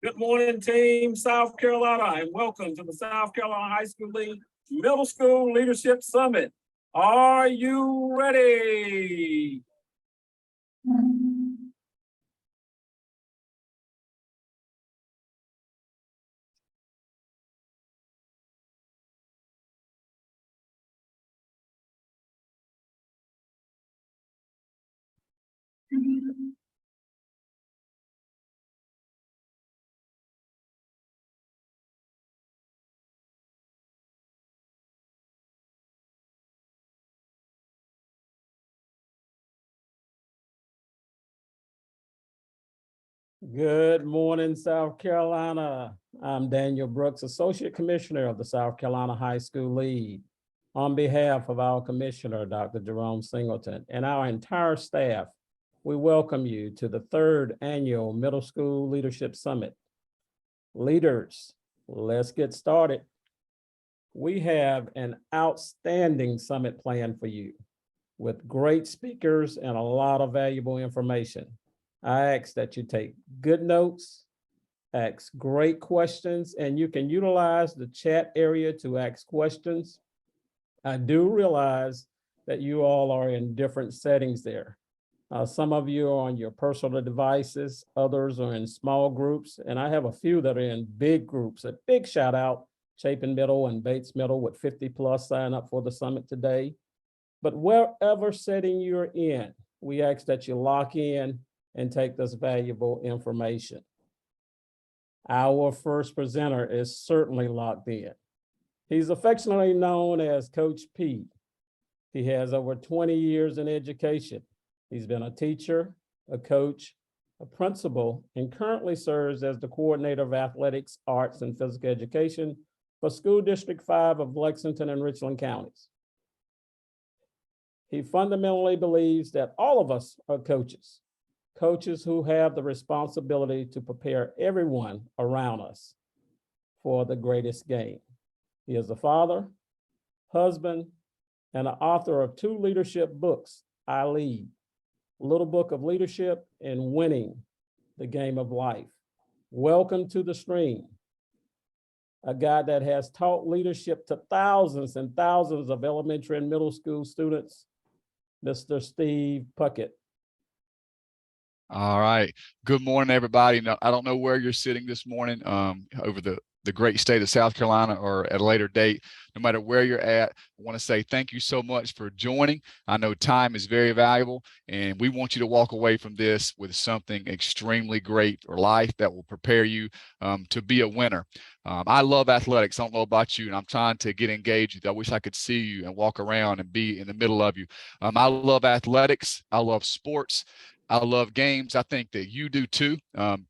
Good morning, Team South Carolina, and welcome to the South Carolina High School League Middle School Leadership Summit. Are you ready? Good morning, South Carolina. I'm Daniel Brooks, Associate Commissioner of the South Carolina High School League. On behalf of our Commissioner, Dr. Jerome Singleton, and our entire staff, we welcome you to the third annual Middle School Leadership Summit. Leaders, let's get started. We have an outstanding summit plan for you with great speakers and a lot of valuable information. I ask that you take good notes, ask great questions, and you can utilize the chat area to ask questions. I do realize that you all are in different settings there. Some of you are on your personal devices, others are in small groups, and I have a few that are in big groups. A big shout out, Chapin Middle and Bates Middle with 50+ sign up for the summit today. But wherever setting you're in, we ask that you lock in and take this valuable information. Our first presenter is certainly locked in. He's affectionately known as Coach P. He has over 20 years in education. He's been a teacher, a coach, a principal, and currently serves as the coordinator of athletics, arts, and physical education for School District 5 of Lexington and Richland counties. He fundamentally believes that all of us are coaches who have the responsibility to prepare everyone around us for the greatest game. He is a father, husband, and an author of 2 leadership books, I Lead, Little Book of Leadership and Winning the Game of Life. Welcome to the stream. A guy that has taught leadership to thousands and thousands of elementary and middle school students, Mr. Steve Puckett. All right. Good morning, everybody. No, I don't know where you're sitting this morning over the great state of South Carolina or at a later date. No matter where you're at, I want to say thank you so much for joining. I know time is very valuable, and we want you to walk away from this with something extremely great for life that will prepare you to be a winner. I love athletics. I don't know about you, and I'm trying to get engaged. I wish I could see you and walk around and be in the middle of you. I love athletics. I love sports. I love games. I think that you do too.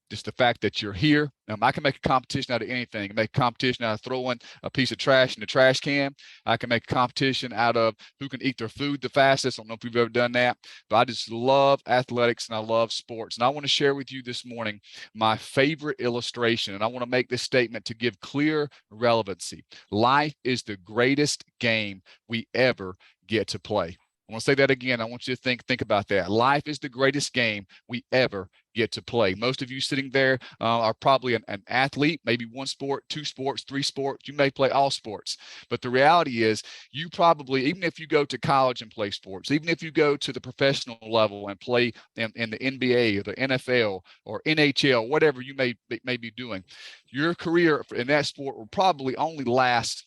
Just the fact that you're here. I can make a competition out of anything. I can make a competition out of throwing a piece of trash in the trash can. I can make a competition out of who can eat their food the fastest. I don't know if you've ever done that, but I just love athletics and I love sports. And I want to share with you this morning my favorite illustration. And I want to make this statement to give clear relevancy. Life is the greatest game we ever get to play. I want to say that again. I want you to think about that. Life is the greatest game we ever get to play. Most of you sitting there are probably an athlete, maybe 1 sport, 2 sports, 3 sports. You may play all sports. But the reality is you probably, even if you go to college and play sports, even if you go to the professional level and play in the NBA or the NFL or NHL, whatever you may be doing, your career in that sport will probably only last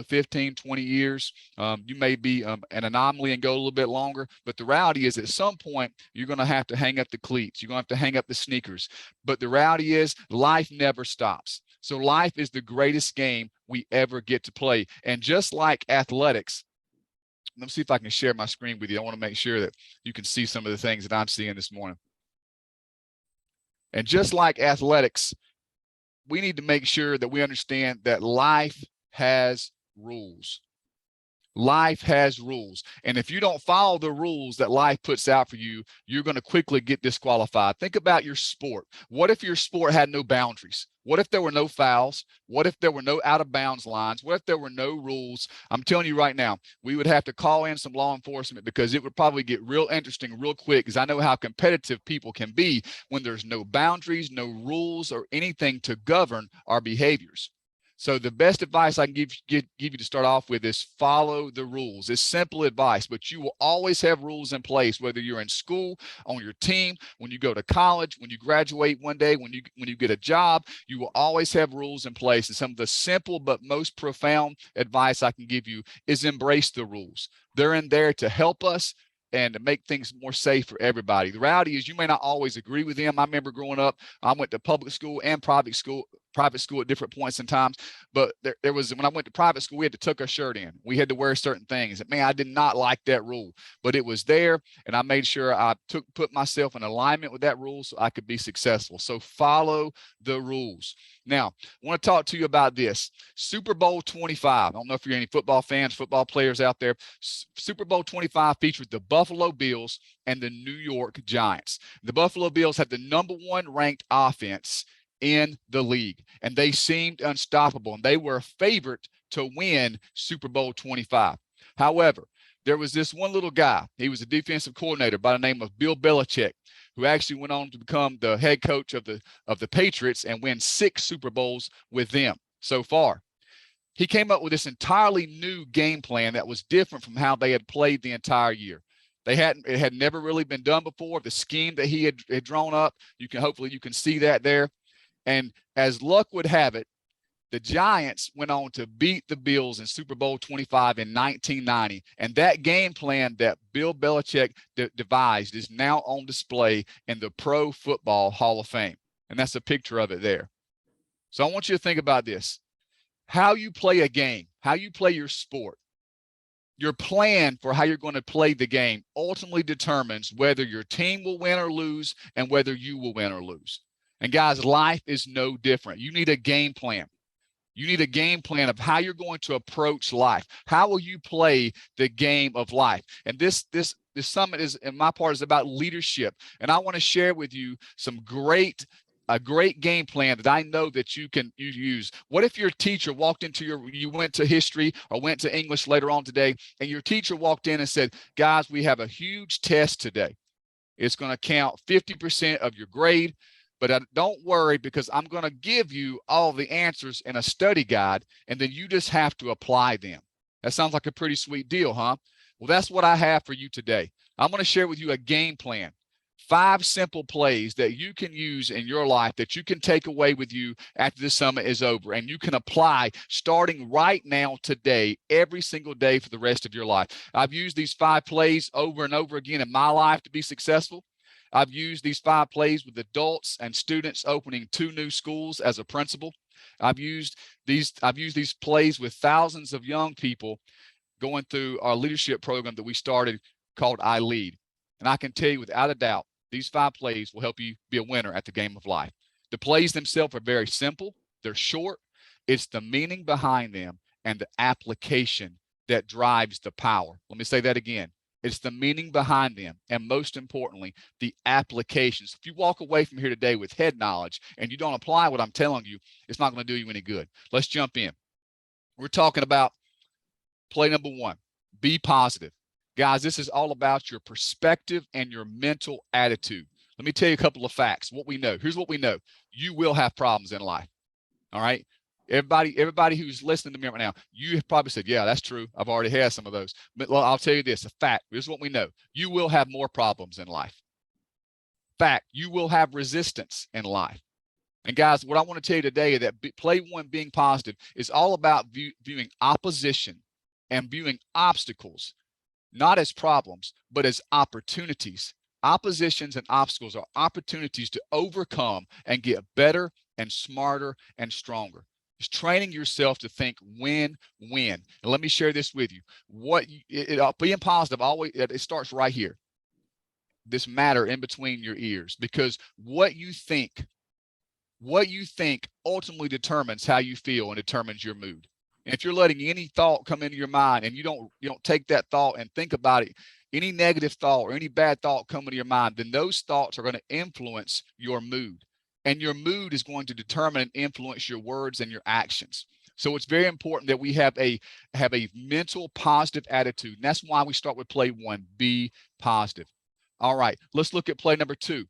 15, 20 years. You may be an anomaly and go a little bit longer, but the reality is at some point, you're going to have to hang up the cleats. You're going to have to hang up the sneakers. But the reality is life never stops. So life is the greatest game we ever get to play. And just like athletics, let me see if I can share my screen with you. I want to make sure that you can see some of the things that I'm seeing this morning. And just like athletics, we need to make sure that we understand that life has rules. Life has rules. And if you don't follow the rules that life puts out for you, you're going to quickly get disqualified. Think about your sport. What if your sport had no boundaries? What if there were no fouls? What if there were no out of bounds lines? What if there were no rules? I'm telling you right now, we would have to call in some law enforcement, because it would probably get real interesting real quick, because I know how competitive people can be when there's no boundaries, no rules, or anything to govern our behaviors. So the best advice I can give you to start off with is follow the rules. It's simple advice, but you will always have rules in place, whether you're in school, on your team, when you go to college, when you graduate one day, when you get a job, you will always have rules in place. And some of the simple but most profound advice I can give you is embrace the rules. They're in there to help us and to make things more safe for everybody. The reality is you may not always agree with them. I remember growing up, I went to public school and private school at different points in times. But there was, when I went to private school, we had to tuck our shirt in. We had to wear certain things. Man, I did not like that rule, but it was there. And I made sure I put myself in alignment with that rule so I could be successful. So follow the rules. Now, I want to talk to you about this. Super Bowl 25. I don't know if you're any football fans, football players out there. Super Bowl 25 featured the Buffalo Bills and the New York Giants. The Buffalo Bills had the #1 ranked offense in the league, and they seemed unstoppable, and they were a favorite to win Super Bowl 25. However, there was this one little guy. He was a defensive coordinator by the name of Bill Belichick, who actually went on to become the head coach of the Patriots and win 6 Super Bowls with them so far. He came up with this entirely new game plan that was different from how they had played the entire year. It had never really been done before. The scheme that he had drawn up, hopefully you can see that there. And as luck would have it, the Giants went on to beat the Bills in Super Bowl 25 in 1990. And that game plan that Bill Belichick devised is now on display in the Pro Football Hall of Fame. And that's a picture of it there. So I want you to think about this. How you play a game, how you play your sport, your plan for how you're going to play the game ultimately determines whether your team will win or lose and whether you will win or lose. And guys, life is no different. You need a game plan. You need a game plan of how you're going to approach life. How will you play the game of life? And this summit is, in my part, is about leadership. And I want to share with you a great game plan that I know that you use. What if your teacher walked into you went to history or went to English later on today, and your teacher walked in and said, guys, we have a huge test today. It's going to count 50% of your grade. But don't worry, because I'm going to give you all the answers in a study guide, and then you just have to apply them. That sounds like a pretty sweet deal, huh? Well, that's what I have for you today. I'm going to share with you a game plan, 5 simple plays that you can use in your life that you can take away with you after this summit is over, and you can apply starting right now today, every single day for the rest of your life. I've used these 5 plays over and over again in my life to be successful. I've used these 5 plays with adults and students opening 2 new schools as a principal. I've used these plays with thousands of young people going through our leadership program that we started called I Lead. And I can tell you without a doubt, these 5 plays will help you be a winner at the game of life. The plays themselves are very simple. They're short. It's the meaning behind them and the application that drives the power. Let me say that again. It's the meaning behind them, and most importantly, the applications. If you walk away from here today with head knowledge and you don't apply what I'm telling you, it's not going to do you any good. Let's jump in. We're talking about play number 1, be positive. Guys, this is all about your perspective and your mental attitude. Let me tell you a couple of facts, what we know. Here's what we know. You will have problems in life, all right? Everybody who's listening to me right now, you have probably said, yeah, that's true. I've already had some of those. But I'll tell you this, a fact. Here's what we know. You will have more problems in life. Fact, you will have resistance in life. And guys, what I want to tell you today is that play 1, being positive, is all about viewing opposition and viewing obstacles, not as problems, but as opportunities. Oppositions and obstacles are opportunities to overcome and get better and smarter and stronger. Is training yourself to think win-win. And let me share this with you. Being positive, always, it starts right here. This matter in between your ears, because what you think ultimately determines how you feel and determines your mood. And if you're letting any thought come into your mind and you don't take that thought and think about it, any negative thought or any bad thought come into your mind, then those thoughts are going to influence your mood. And your mood is going to determine and influence your words and your actions. So it's very important that we have a mental positive attitude. And that's why we start with play 1, be positive. All right, let's look at play number 2.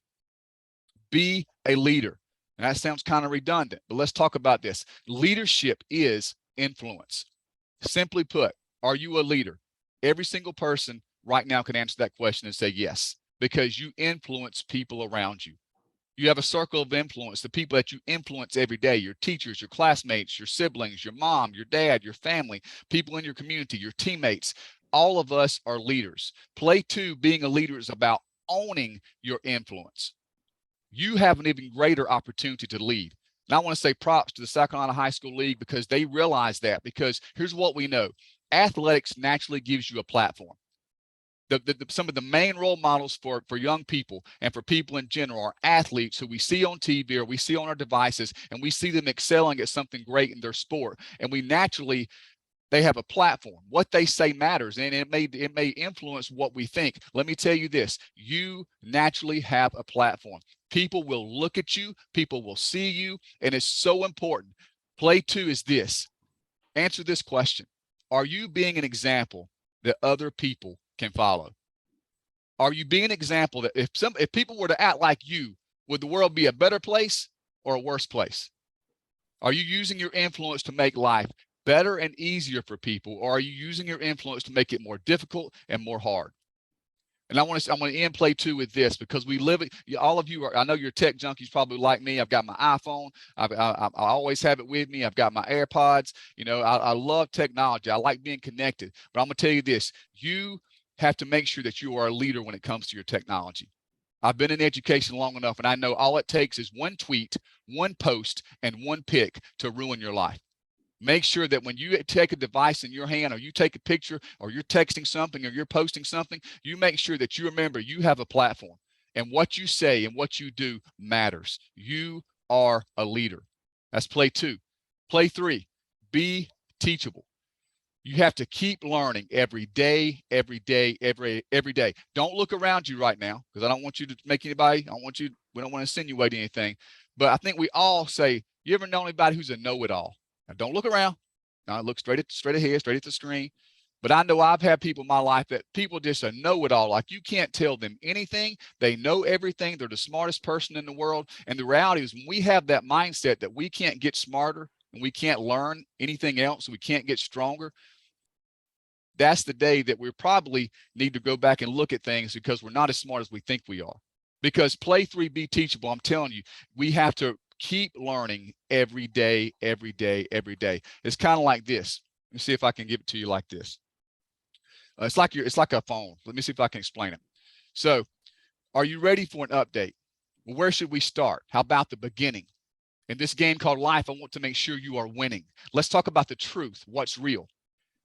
Be a leader. And that sounds kind of redundant, but let's talk about this. Leadership is influence. Simply put, are you a leader? Every single person right now can answer that question and say yes, because you influence people around you. You have a circle of influence, the people that you influence every day, your teachers, your classmates, your siblings, your mom, your dad, your family, people in your community, your teammates. All of us are leaders. Play 2, being a leader, is about owning your influence. You have an even greater opportunity to lead. And I want to say props to the South Carolina High School League, because they realize that, because here's what we know. Athletics naturally gives you a platform. Some of the main role models for young people and for people in general are athletes who we see on TV or we see on our devices, and we see them excelling at something great in their sport. And we naturally, they have a platform. What they say matters, and it may influence what we think. Let me tell you this, you naturally have a platform. People will look at you, people will see you, and it's so important. Play 2 is this. Answer this question. Are you being an example that other people can follow? Are you being an example that if people were to act like you, would the world be a better place or a worse place? Are you using your influence to make life better and easier for people, or are you using your influence to make it more difficult and more hard? And I want to end play 2 with this, because we live it. All of you are, I know you're tech junkies probably like me. I've got my iPhone. I always have it with me. I've got my AirPods. You know, I love technology. I like being connected. But I'm going to tell you this, you have to make sure that you are a leader when it comes to your technology. I've been in education long enough, and I know all it takes is one tweet, one post, and one pic to ruin your life. Make sure that when you take a device in your hand, or you take a picture, or you're texting something, or you're posting something, you make sure that you remember you have a platform, and what you say and what you do matters. You are a leader. That's play 2. Play 3, be teachable. You have to keep learning every day, every day, every day. Don't look around you right now, because I don't want you to make anybody, we don't want to insinuate anything. But I think we all say, you ever know anybody who's a know-it-all? Now, don't look around. Now, look straight ahead, straight at the screen. But I know I've had people in my life that people just a know-it-all. Like, you can't tell them anything. They know everything. They're the smartest person in the world. And the reality is, when we have that mindset that we can't get smarter and we can't learn anything else, we can't get stronger, that's the day that we probably need to go back and look at things, because we're not as smart as we think we are. Because play 3, be teachable. I'm telling you, we have to keep learning every day, every day, every day. It's kind of like this. Let me see if I can give it to you like this. It's like a phone. Let me see if I can explain it. So, are you ready for an update? Well, where should we start? How about the beginning? In this game called life, I want to make sure you are winning. Let's talk about the truth, what's real.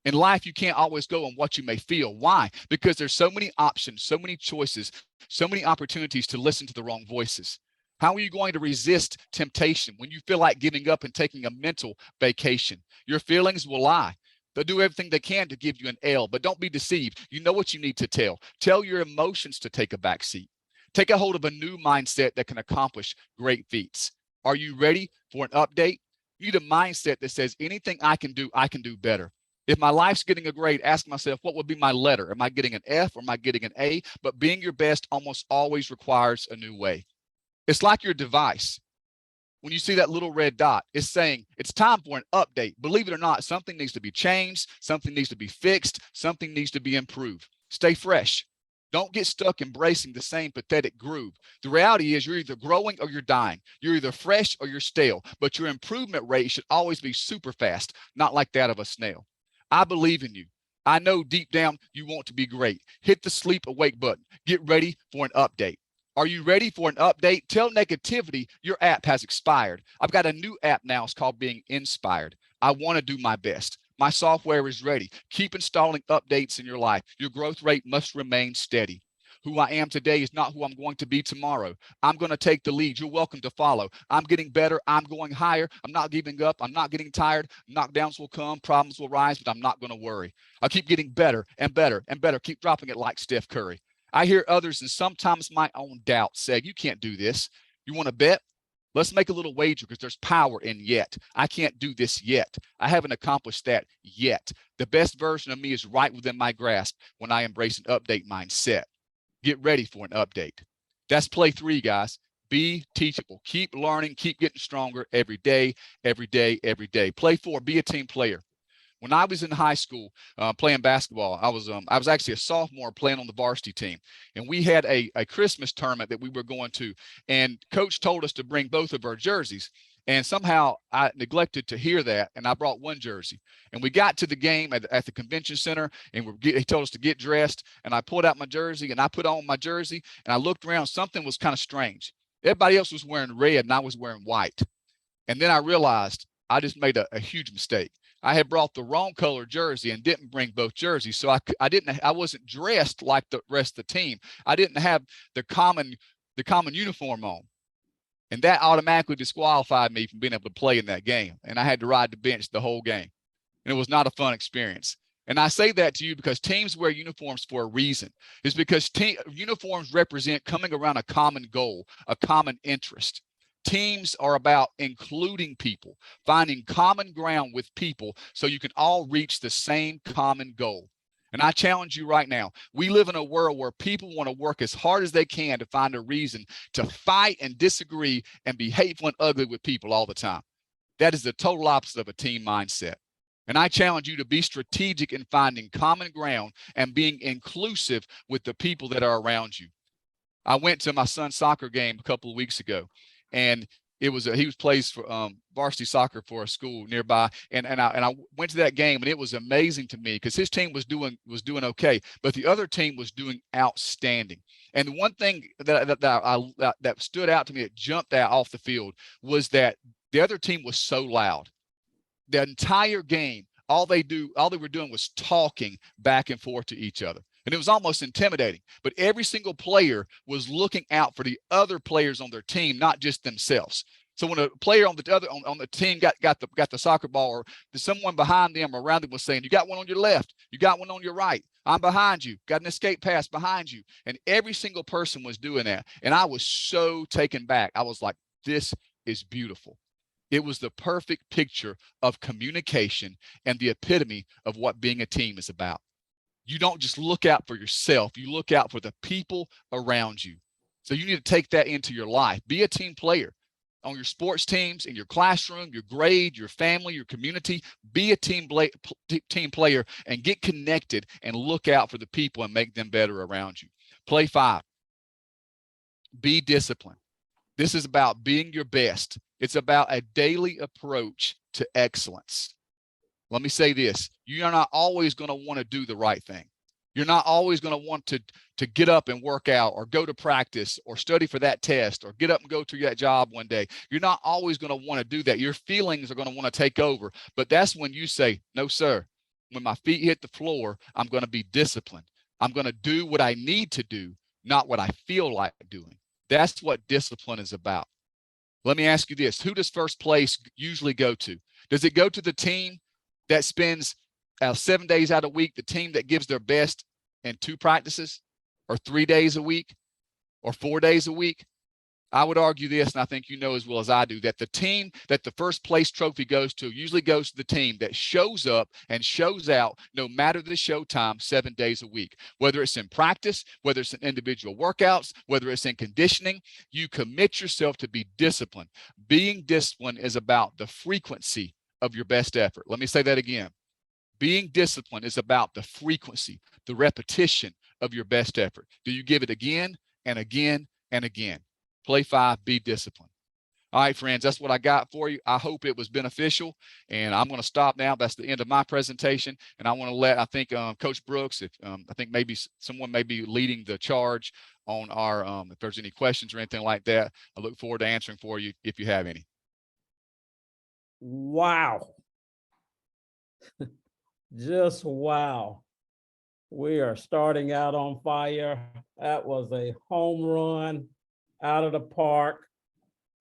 In life, you can't always go on what you may feel. Why? Because there's so many options, so many choices, so many opportunities to listen to the wrong voices. How are you going to resist temptation when you feel like giving up and taking a mental vacation? Your feelings will lie. They'll do everything they can to give you an L, but don't be deceived. You know what you need to tell. Tell your emotions to take a back seat. Take a hold of a new mindset that can accomplish great feats. Are you ready for an update? You need a mindset that says, anything I can do better. If my life's getting a grade, ask myself, what would be my letter? Am I getting an F or am I getting an A? But being your best almost always requires a new way. It's like your device. When you see that little red dot, it's saying it's time for an update. Believe it or not, something needs to be changed, something needs to be fixed, something needs to be improved. Stay fresh. Don't get stuck embracing the same pathetic groove. The reality is, you're either growing or you're dying. You're either fresh or you're stale, but your improvement rate should always be super fast, not like that of a snail. I believe in you. I know deep down you want to be great. Hit the sleep awake button. Get ready for an update. Are you ready for an update? Tell negativity your app has expired. I've got a new app now. It's called Being Inspired. I want to do my best. My software is ready. Keep installing updates in your life. Your growth rate must remain steady. Who I am today is not who I'm going to be tomorrow. I'm going to take the lead. You're welcome to follow. I'm getting better. I'm going higher. I'm not giving up. I'm not getting tired. Knockdowns will come. Problems will rise, but I'm not going to worry. I'll keep getting better and better and better. Keep dropping it like Steph Curry. I hear others and sometimes my own doubt say, you can't do this. You want to bet? Let's make a little wager because there's power in yet. I can't do this yet. I haven't accomplished that yet. The best version of me is right within my grasp when I embrace an update mindset. Get ready for an update. That's play 3, guys. Be teachable. Keep learning. Keep getting stronger every day, every day, every day. Play 4, be a team player. When I was in high school playing basketball, I was actually a sophomore playing on the varsity team, and we had a Christmas tournament that we were going to, and coach told us to bring both of our jerseys. And somehow I neglected to hear that, and I brought one jersey. And we got to the game at the convention center, and he told us to get dressed. And I pulled out my jersey, and I put on my jersey, and I looked around. Something was kind of strange. Everybody else was wearing red, and I was wearing white. And then I realized I just made a huge mistake. I had brought the wrong color jersey and didn't bring both jerseys. So I wasn't dressed like the rest of the team. I didn't have the common uniform on. And that automatically disqualified me from being able to play in that game. And I had to ride the bench the whole game. And it was not a fun experience. And I say that to you because teams wear uniforms for a reason. It's because uniforms represent coming around a common goal, a common interest. Teams are about including people, finding common ground with people so you can all reach the same common goal. And I challenge you right now. We live in a world where people want to work as hard as they can to find a reason to fight and disagree and be hateful and ugly with people all the time. That is the total opposite of a team mindset. And I challenge you to be strategic in finding common ground and being inclusive with the people that are around you. I went to my son's soccer game a couple of weeks ago, and he plays for varsity soccer for a school nearby, and I went to that game, and it was amazing to me because his team was doing okay, but the other team was doing outstanding. And the one thing that stood out to me, that jumped out off the field, was that the other team was so loud. The entire game, all they were doing was talking back and forth to each other. And it was almost intimidating, but every single player was looking out for the other players on their team, not just themselves. So when a player on the team got the soccer ball, or someone behind them or around them was saying, you got one on your left, you got one on your right, I'm behind you, got an escape pass behind you. And every single person was doing that. And I was so taken back. I was like, this is beautiful. It was the perfect picture of communication and the epitome of what being a team is about. You don't just look out for yourself. You look out for the people around you. So you need to take that into your life. Be a team player on your sports teams, in your classroom, your grade, your family, your community. Be a team player and get connected and look out for the people and make them better around you. Play 5. Be disciplined. This is about being your best. It's about a daily approach to excellence. Let me say this. You're not always going to want to do the right thing. You're not always going to want to get up and work out or go to practice or study for that test or get up and go to that job one day. You're not always going to want to do that. Your feelings are going to want to take over. But that's when you say, no, sir, when my feet hit the floor, I'm going to be disciplined. I'm going to do what I need to do, not what I feel like doing. That's what discipline is about. Let me ask you this. Who does first place usually go to? Does it go to the team that spends 7 days out of the week, the team that gives their best in 2 practices, or 3 days a week, or 4 days a week? I would argue this, and I think you know as well as I do, that the team that the first place trophy goes to usually goes to the team that shows up and shows out no matter the show time 7 days a week. Whether it's in practice, whether it's in individual workouts, whether it's in conditioning, you commit yourself to be disciplined. Being disciplined is about the frequency of your best effort. Let me say that again. Being disciplined is about the frequency, the repetition of your best effort. Do you give it again and again and again? Play 5, be disciplined. All right, friends, that's what I got for you. I hope it was beneficial, and I'm going to stop now. That's the end of my presentation, and I want to let, I think, Coach Brooks, I think maybe someone may be leading the charge on our, if there's any questions or anything like that. I look forward to answering for you if you have any. Wow. Just wow. We are starting out on fire. That was a home run out of the park.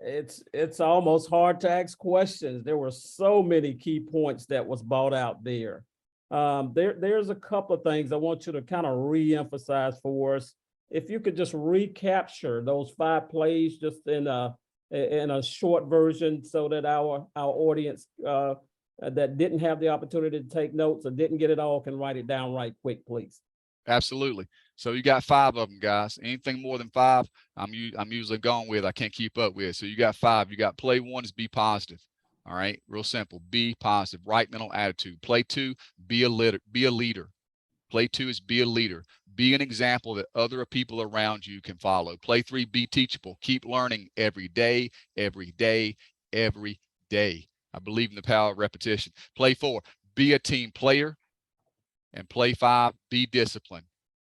It's almost hard to ask questions. There were so many key points that was brought out there. There's a couple of things I want you to kind of re-emphasize for us. If you could just recapture those 5 plays just in a short version so that our audience that didn't have the opportunity to take notes or didn't get it all can write it down right quick, please. Absolutely. So you got 5 of them, guys. Anything more than 5, I'm usually gone with. I can't keep up with. So you got 5. You got play 1 is be positive. All right, real simple. Be positive. Right mental attitude. Play 2, be a leader. Be a leader. Play 2 is be a leader. Be an example that other people around you can follow. Play 3, be teachable. Keep learning every day, every day, every day. I believe in the power of repetition. Play 4, be a team player. And play 5, be disciplined.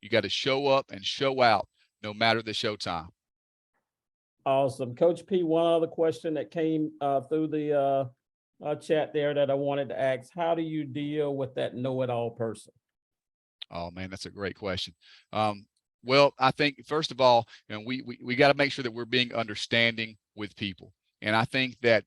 You got to show up and show out no matter the show time. Awesome. Coach P, one other question that came through the chat there that I wanted to ask. How do you deal with that know-it-all person? Oh man, that's a great question. Well, I think first of all, we got to make sure that we're being understanding with people. And I think that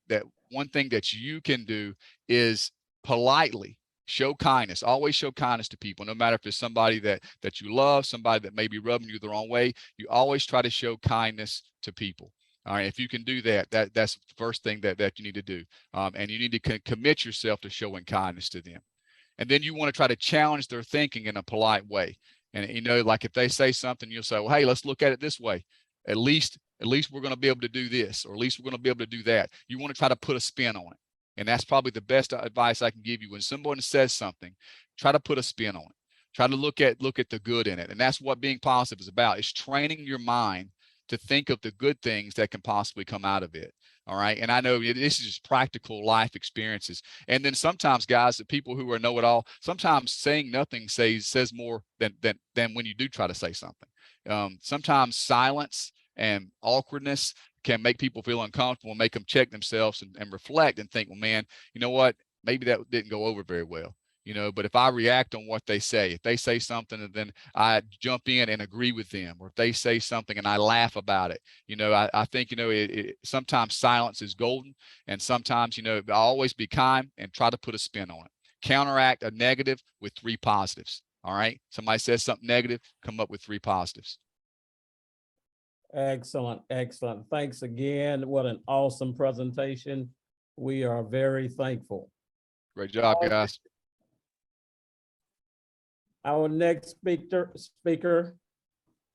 one thing that you can do is politely show kindness. Always show kindness to people, no matter if it's somebody that you love, somebody that may be rubbing you the wrong way. You always try to show kindness to people. All right, if you can do that, that's the first thing that you need to do. And you need to commit yourself to showing kindness to them. And then you want to try to challenge their thinking in a polite way. And like if they say something, you'll say, well, hey, let's look at it this way. At least we're going to be able to do this, or at least we're going to be able to do that. You want to try to put a spin on it. And that's probably the best advice I can give you. When someone says something, try to put a spin on it. Try to look at the good in it. And that's what being positive is about, is training your mind to think of the good things that can possibly come out of it. All right. And I know this is just practical life experiences. And then sometimes, guys, the people who are know-it-all, sometimes saying nothing says more than when you do try to say something. Sometimes silence and awkwardness can make people feel uncomfortable and make them check themselves and reflect and think, well, man, you know what? Maybe that didn't go over very well. But if I react on what they say, if they say something and then I jump in and agree with them, or if they say something and I laugh about it, I think, sometimes silence is golden, and sometimes, always be kind and try to put a spin on it. Counteract a negative with 3 positives. All right. Somebody says something negative, come up with 3 positives. Excellent. Excellent. Thanks again. What an awesome presentation. We are very thankful. Great job, guys. Our next speaker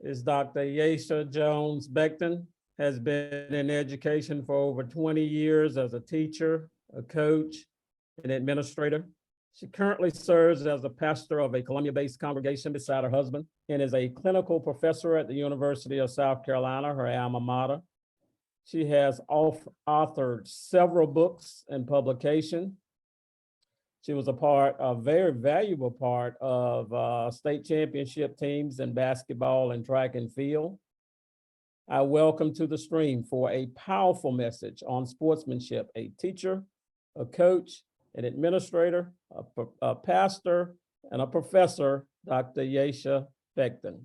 is Dr. Yesha Jones-Becton. Has been in education for over 20 years as a teacher, a coach, and administrator. She currently serves as a pastor of a Columbia-based congregation beside her husband, and is a clinical professor at the University of South Carolina, her alma mater. She has authored several books and publications. She was a very valuable part of state championship teams in basketball and track and field. I welcome to the stream for a powerful message on sportsmanship, a teacher, a coach, an administrator, a pastor, and a professor, Dr. Yesha Becton.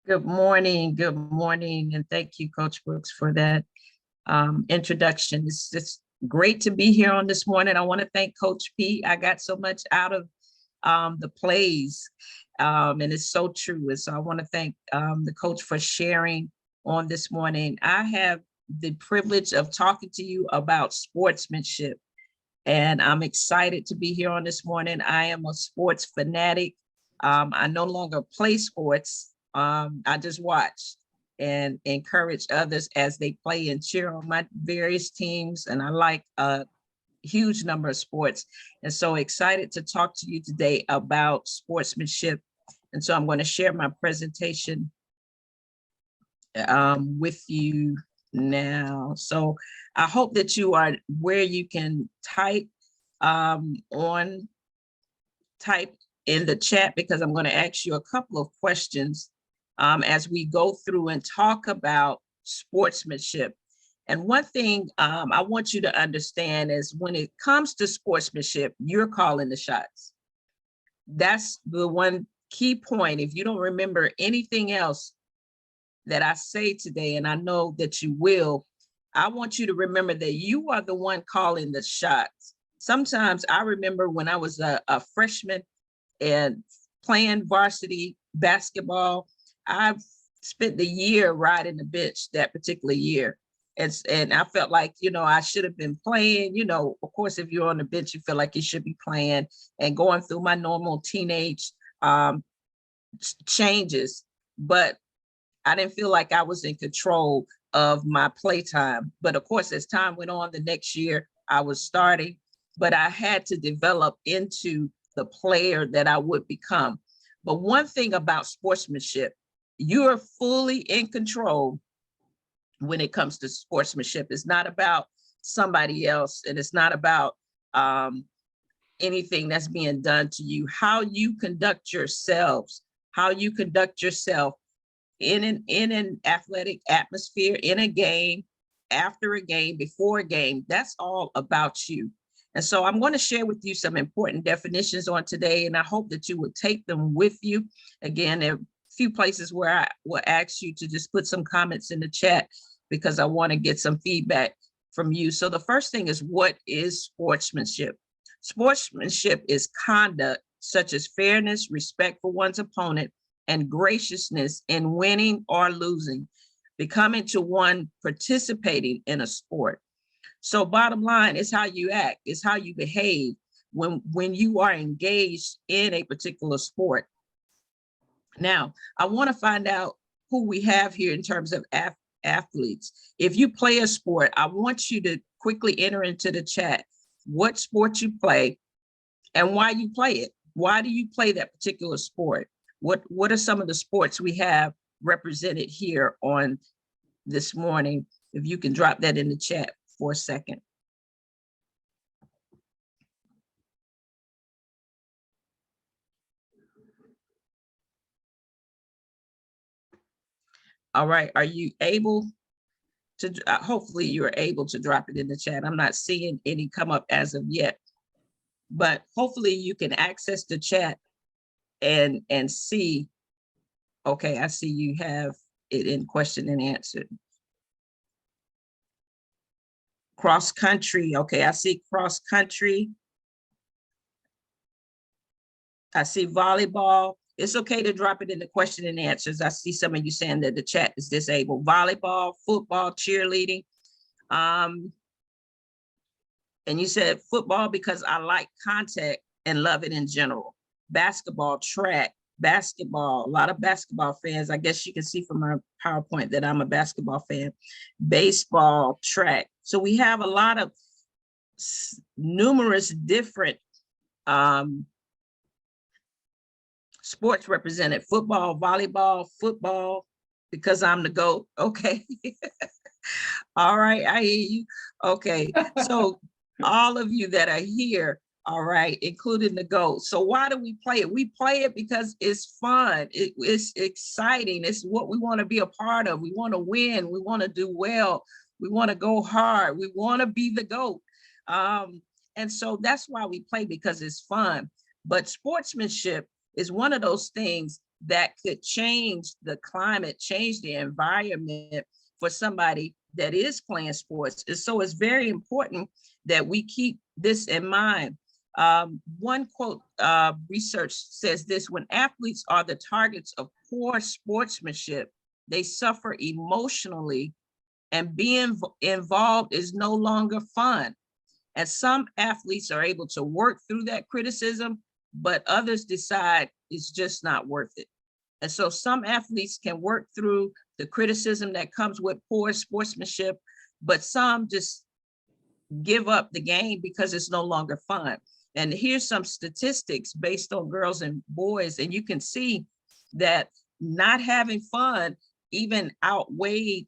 Good morning, and thank you, Coach Brooks, for that introduction. It's great to be here on this morning. I want to thank Coach P. I got so much out of the plays, and it's so true. And so I want to thank the coach for sharing on this morning. I have the privilege of talking to you about sportsmanship, and I'm excited to be here on this morning. I am a sports fanatic. I no longer play sports. I just watch and encourage others as they play and cheer on my various teams. And I like a huge number of sports. And so excited to talk to you today about sportsmanship. And so I'm going to share my presentation with you now. So I hope that you are where you can type in the chat, because I'm going to ask you a couple of questions as we go through and talk about sportsmanship. And one thing I want you to understand is when it comes to sportsmanship, you're calling the shots. That's the one key point, if you don't remember anything else that I say today, and I know that you will, I want you to remember that you are the one calling the shots. Sometimes I remember when I was a freshman and playing varsity basketball, I've spent the year riding the bench that particular year. And I felt like, you know, I should have been playing. You know, of course, if you're on the bench, you feel like you should be playing, and going through my normal teenage changes. But I didn't feel like I was in control of my playtime. But of course, as time went on, the next year I was starting, but I had to develop into the player that I would become. But one thing about sportsmanship, you're fully in control when it comes to sportsmanship. It's not about somebody else, and it's not about anything that's being done to you. How you conduct yourselves, how you conduct yourself in an athletic atmosphere, in a game, after a game, before a game, that's all about you. And so I'm going to share with you some important definitions on today, and I hope that you will take them with you. Again, there are a few places where I will ask you to just put some comments in the chat, because I want to get some feedback from you. So the first thing is, what is sportsmanship? Sportsmanship is conduct such as fairness, respect for one's opponent, and graciousness in winning or losing, becoming to one participating in a sport. So bottom line is how you act, is how you behave when you are engaged in a particular sport. Now, I want to find out who we have here in terms of athletes. If you play a sport, I want you to quickly enter into the chat what sport you play and why you play it. Why do you play that particular sport? What are some of the sports we have represented here on this morning? If you can drop that in the chat for a second. All right, are you able to, hopefully you're able to drop it in the chat. I'm not seeing any come up as of yet, but hopefully you can access the chat and see. Okay, I see you have it in question and answer. Cross country, okay, I see cross country. I see volleyball. It's okay to drop it in the question and answers. I see some of you saying that the chat is disabled. Volleyball, football, cheerleading. And you said football because I like contact and love it in general. Basketball, track, basketball, a lot of basketball fans. I guess you can see from my PowerPoint that I'm a basketball fan. Baseball, track. So we have a lot of numerous different sports represented. Football, volleyball, football, because I'm the GOAT. Okay. All right, I hear you. Okay, so all of you that are here, all right, including the GOAT. So why do we play it? We play it because it's fun. It's exciting. It's what we want to be a part of. We want to win. We want to do well. We want to go hard. We want to be the GOAT. And so that's why we play, because it's fun. But sportsmanship is one of those things that could change the climate, change the environment for somebody that is playing sports. And so it's very important that we keep this in mind. One quote, research says this: when athletes are the targets of poor sportsmanship, they suffer emotionally, and being involved is no longer fun. And some athletes are able to work through that criticism, but others decide it's just not worth it. And so some athletes can work through the criticism that comes with poor sportsmanship, but some just give up the game because it's no longer fun. And here's some statistics based on girls and boys, and you can see that not having fun even outweighed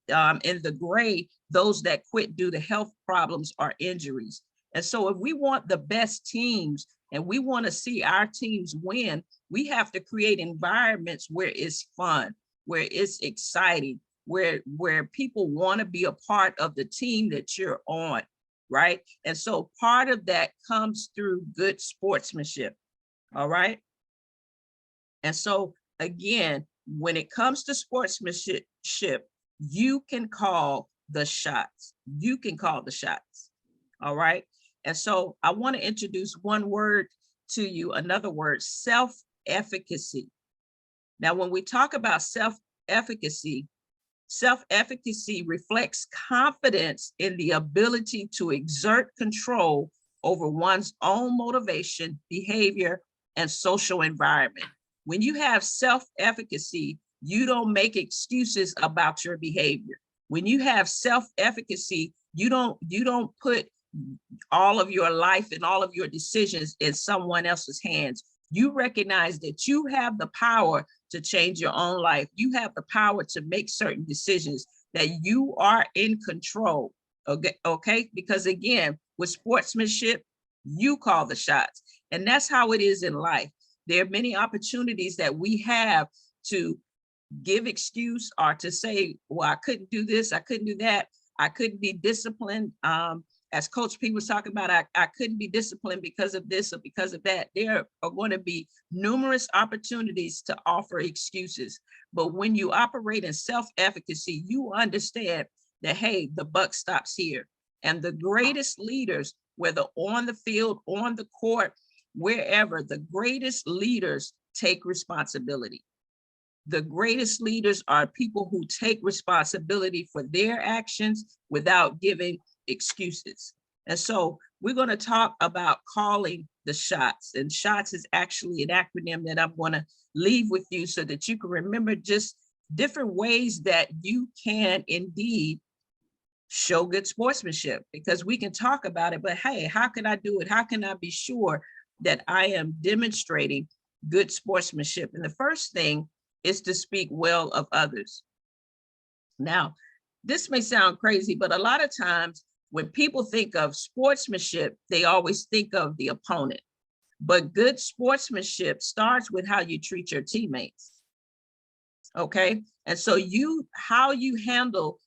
in the gray those that quit due to health problems or injuries. And so if we want the best teams and we want to see our teams win, we have to create environments where it's fun, where it's exciting, where people want to be a part of the team that you're on, right? And so part of that comes through good sportsmanship, all right? And so again, when it comes to sportsmanship, you can call the shots. You can call the shots. All right. And so I want to introduce one word to you, another word, self-efficacy. Now, when we talk about self-efficacy reflects confidence in the ability to exert control over one's own motivation, behavior, and social environment. When you have self-efficacy, you don't make excuses about your behavior. When you have self-efficacy, you don't put all of your life and all of your decisions in someone else's hands. You recognize that you have the power to change your own life. You have the power to make certain decisions, that you are in control. Okay? Because again, with sportsmanship, you call the shots. And that's how it is in life. There are many opportunities that we have to give excuse or to say, well, I couldn't do this, I couldn't do that, I couldn't be disciplined. As Coach P was talking about, I couldn't be disciplined because of this or because of that. There are going to be numerous opportunities to offer excuses. But when you operate in self-efficacy, you understand that, hey, the buck stops here. And the greatest leaders, whether on the field, on the court, wherever, the greatest leaders take responsibility. The greatest leaders are people who take responsibility for their actions without giving excuses. And so we're going to talk about calling the shots. And shots is actually an acronym that I'm going to leave with you so that you can remember just different ways that you can indeed show good sportsmanship, because we can talk about it, but hey, how can I do it? How can I be sure that I am demonstrating good sportsmanship? And the first thing is to speak well of others. Now, this may sound crazy, but a lot of times when people think of sportsmanship, they always think of the opponent. But good sportsmanship starts with how you treat your teammates. Okay. And so how you handle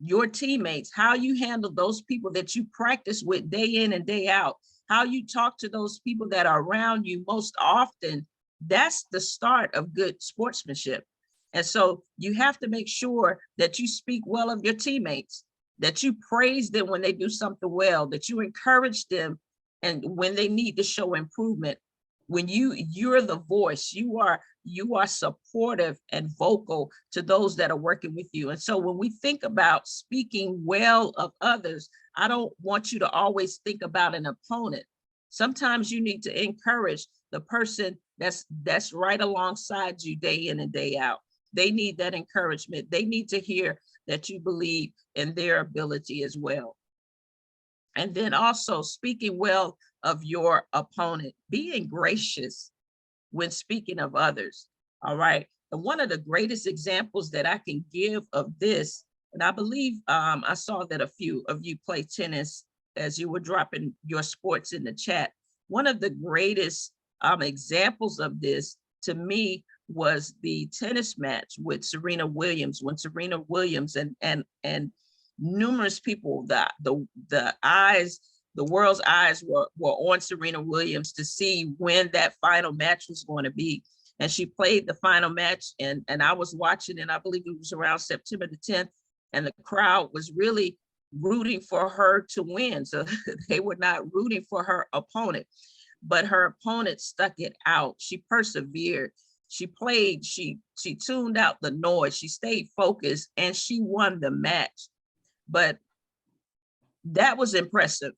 your teammates, how you handle those people that you practice with day in and day out, how you talk to those people that are around you most often, that's the start of good sportsmanship. And so you have to make sure that you speak well of your teammates, that you praise them when they do something well, that you encourage them and when they need to show improvement. When you're the voice, you are supportive and vocal to those that are working with you. And so when we think about speaking well of others, I don't want you to always think about an opponent. Sometimes you need to encourage the person that's right alongside you day in and day out. They need that encouragement. They need to hear that you believe in their ability as well. And then also speaking well of your opponent, being gracious when speaking of others. All right. And one of the greatest examples that I can give of this, and I believe I saw that a few of you play tennis as you were dropping your sports in the chat. One of the greatest examples of this to me was the tennis match with Serena Williams, when Serena Williams and numerous people, the world's eyes were on Serena Williams to see when that final match was going to be. And she played the final match, and I was watching, and I believe it was around September the 10th, and the crowd was really rooting for her to win. So they were not rooting for her opponent, but her opponent stuck it out. She persevered. She played, she tuned out the noise, she stayed focused, and she won the match. But that was impressive.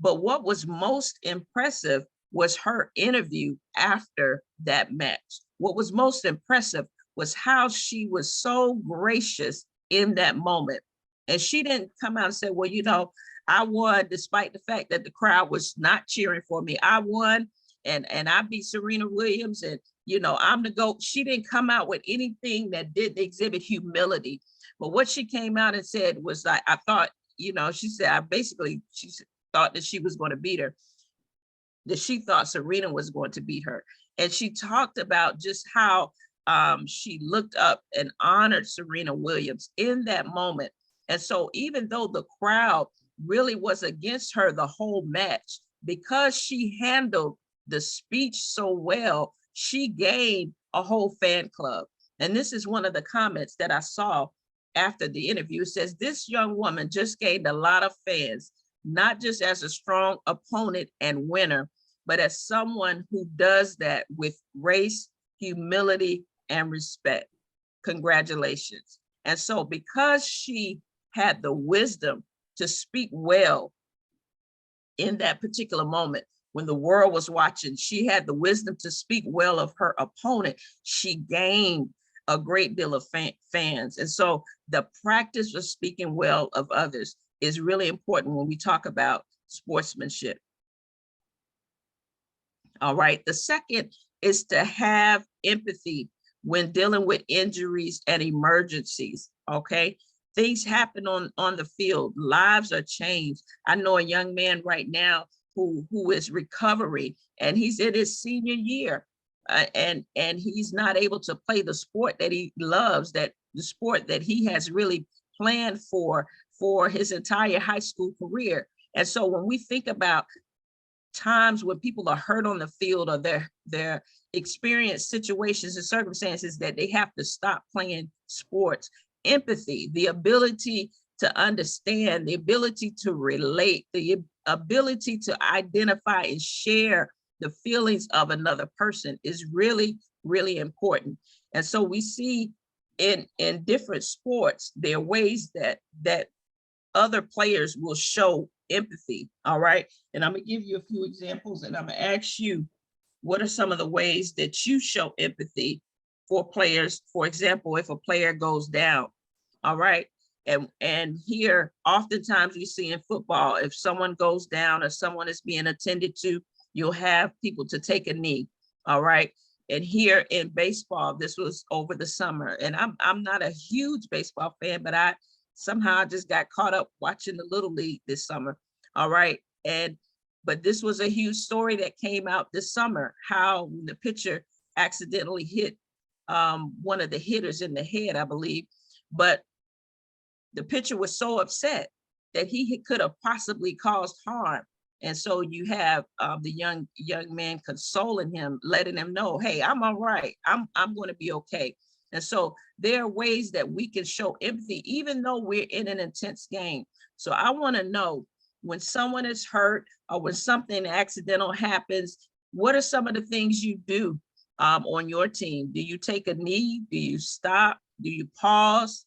But what was most impressive was her interview after that match. What was most impressive was how she was so gracious in that moment. And she didn't come out and say, well, you know, I won despite the fact that the crowd was not cheering for me. I won and I beat Serena Williams, and you know, I'm the GOAT. She didn't come out with anything that didn't exhibit humility. But what she came out and said was like, I thought, you know, she said, she thought that she was going to beat her, that she thought Serena was going to beat her. And she talked about just how she looked up and honored Serena Williams in that moment. And so even though the crowd really was against her the whole match, because she handled the speech so well, she gained a whole fan club. And this is one of the comments that I saw after the interview. It says, this young woman just gained a lot of fans, not just as a strong opponent and winner, but as someone who does that with grace, humility, and respect. Congratulations. And so because she had the wisdom to speak well in that particular moment, when the world was watching, she had the wisdom to speak well of her opponent. She gained a great deal of fans. And so the practice of speaking well of others is really important when we talk about sportsmanship. All right. The second is to have empathy when dealing with injuries and emergencies. Okay. Things happen on the field. Lives are changed. I know a young man right now who is recovering, and he's in his senior year, and he's not able to play the sport that he loves, that the sport that he has really planned for his entire high school career. And so when we think about times when people are hurt on the field, or they're experience situations and circumstances that they have to stop playing sports, empathy, the ability to understand, the ability to relate, the ability to identify and share the feelings of another person is really, really important. And so we see in different sports, there are ways that other players will show empathy. All right. And I'm gonna give you a few examples, and I'm gonna ask you, what are some of the ways that you show empathy for players? For example, if a player goes down, all right. And here, oftentimes we see in football, if someone goes down or someone is being attended to, you'll have people to take a knee. All right. And here in baseball, this was over the summer, and I'm not a huge baseball fan, but I somehow just got caught up watching the Little League this summer. All right. But this was a huge story that came out this summer, how the pitcher accidentally hit one of the hitters in the head, I believe. But the pitcher was so upset that he could have possibly caused harm. And so you have the young man consoling him, letting him know, hey, I'm all right. I'm going to be okay. And so there are ways that we can show empathy, even though we're in an intense game. So I want to know, when someone is hurt or when something accidental happens, what are some of the things you do on your team? Do you take a knee? Do you stop? Do you pause?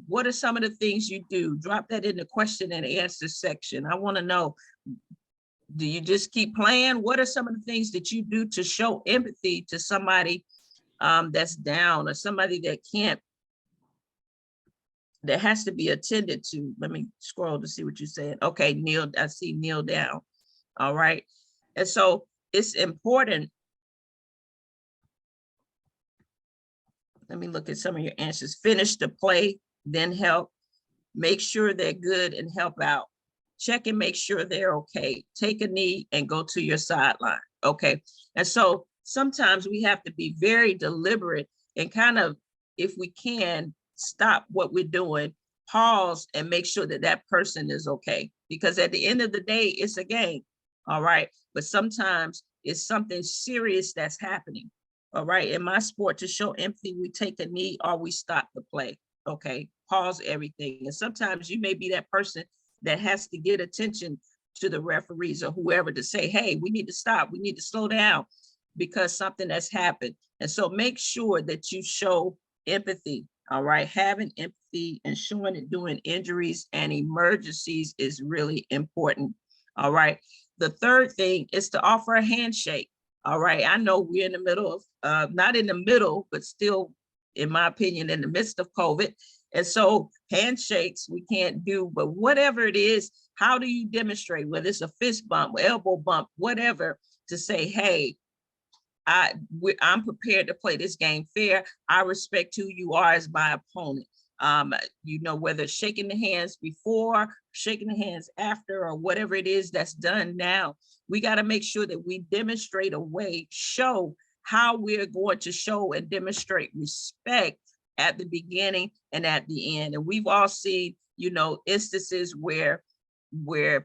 What are some of the things you do? Drop that in the question and answer section. I want to know, do you just keep playing? What are some of the things that you do to show empathy to somebody that's down, or somebody that has to be attended to? Let me scroll to see what you're saying. Okay, kneel, I see kneel down. All right. And so it's important. Let me look at some of your answers. Finish the play, then help. Make sure they're good and help out. Check and make sure they're okay. Take a knee and go to your sideline. Okay. And so sometimes we have to be very deliberate and kind of, if we can, stop what we're doing, pause, and make sure that that person is okay. Because at the end of the day, it's a game. All right. But sometimes it's something serious that's happening. All right. In my sport, to show empathy, we take a knee or we stop the play. Okay. Pause everything. And sometimes you may be that person that has to get attention to the referees or whoever to say, hey, we need to stop. We need to slow down because something has happened. And so make sure that you show empathy. All right. Having empathy and showing it during injuries and emergencies is really important. All right. The third thing is to offer a handshake. All right. I know we're in the middle of, not in the middle, but still, in my opinion, in the midst of COVID. And so handshakes we can't do, but whatever it is, how do you demonstrate, whether it's a fist bump, elbow bump, whatever, to say, hey, I'm prepared to play this game fair. I respect who you are as my opponent. You know, whether it's shaking the hands before, shaking the hands after, or whatever it is that's done now, we got to make sure that we demonstrate a way, show how we're going to show and demonstrate respect at the beginning and at the end. And we've all seen, you know, instances where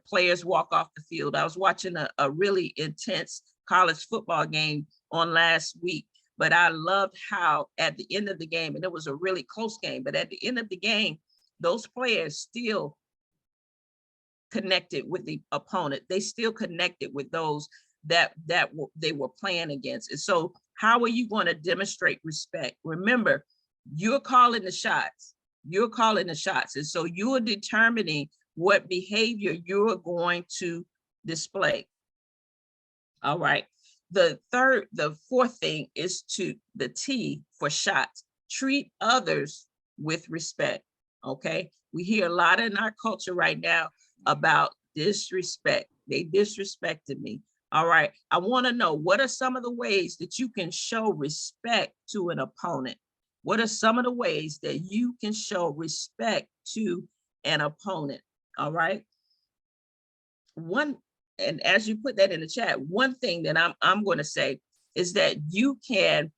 players walk off the field. I was watching a really intense college football game on last week But I loved how at the end of the game, and it was a really close game, but at the end of the game, those players still connected with the opponent. They still connected with those that they were playing against. And so how are you going to demonstrate respect? Remember, you're calling the shots. You're calling the shots. And so you're determining what behavior you're going to display. All right. The fourth thing is the T for shots. Treat others with respect. Okay. We hear a lot in our culture right now about disrespect. They disrespected me. All right. I want to know, what are some of the ways that you can show respect to an opponent? What are some of the ways that you can show respect to an opponent? All right. And as you put that in the chat, one thing that I'm going to say is that you can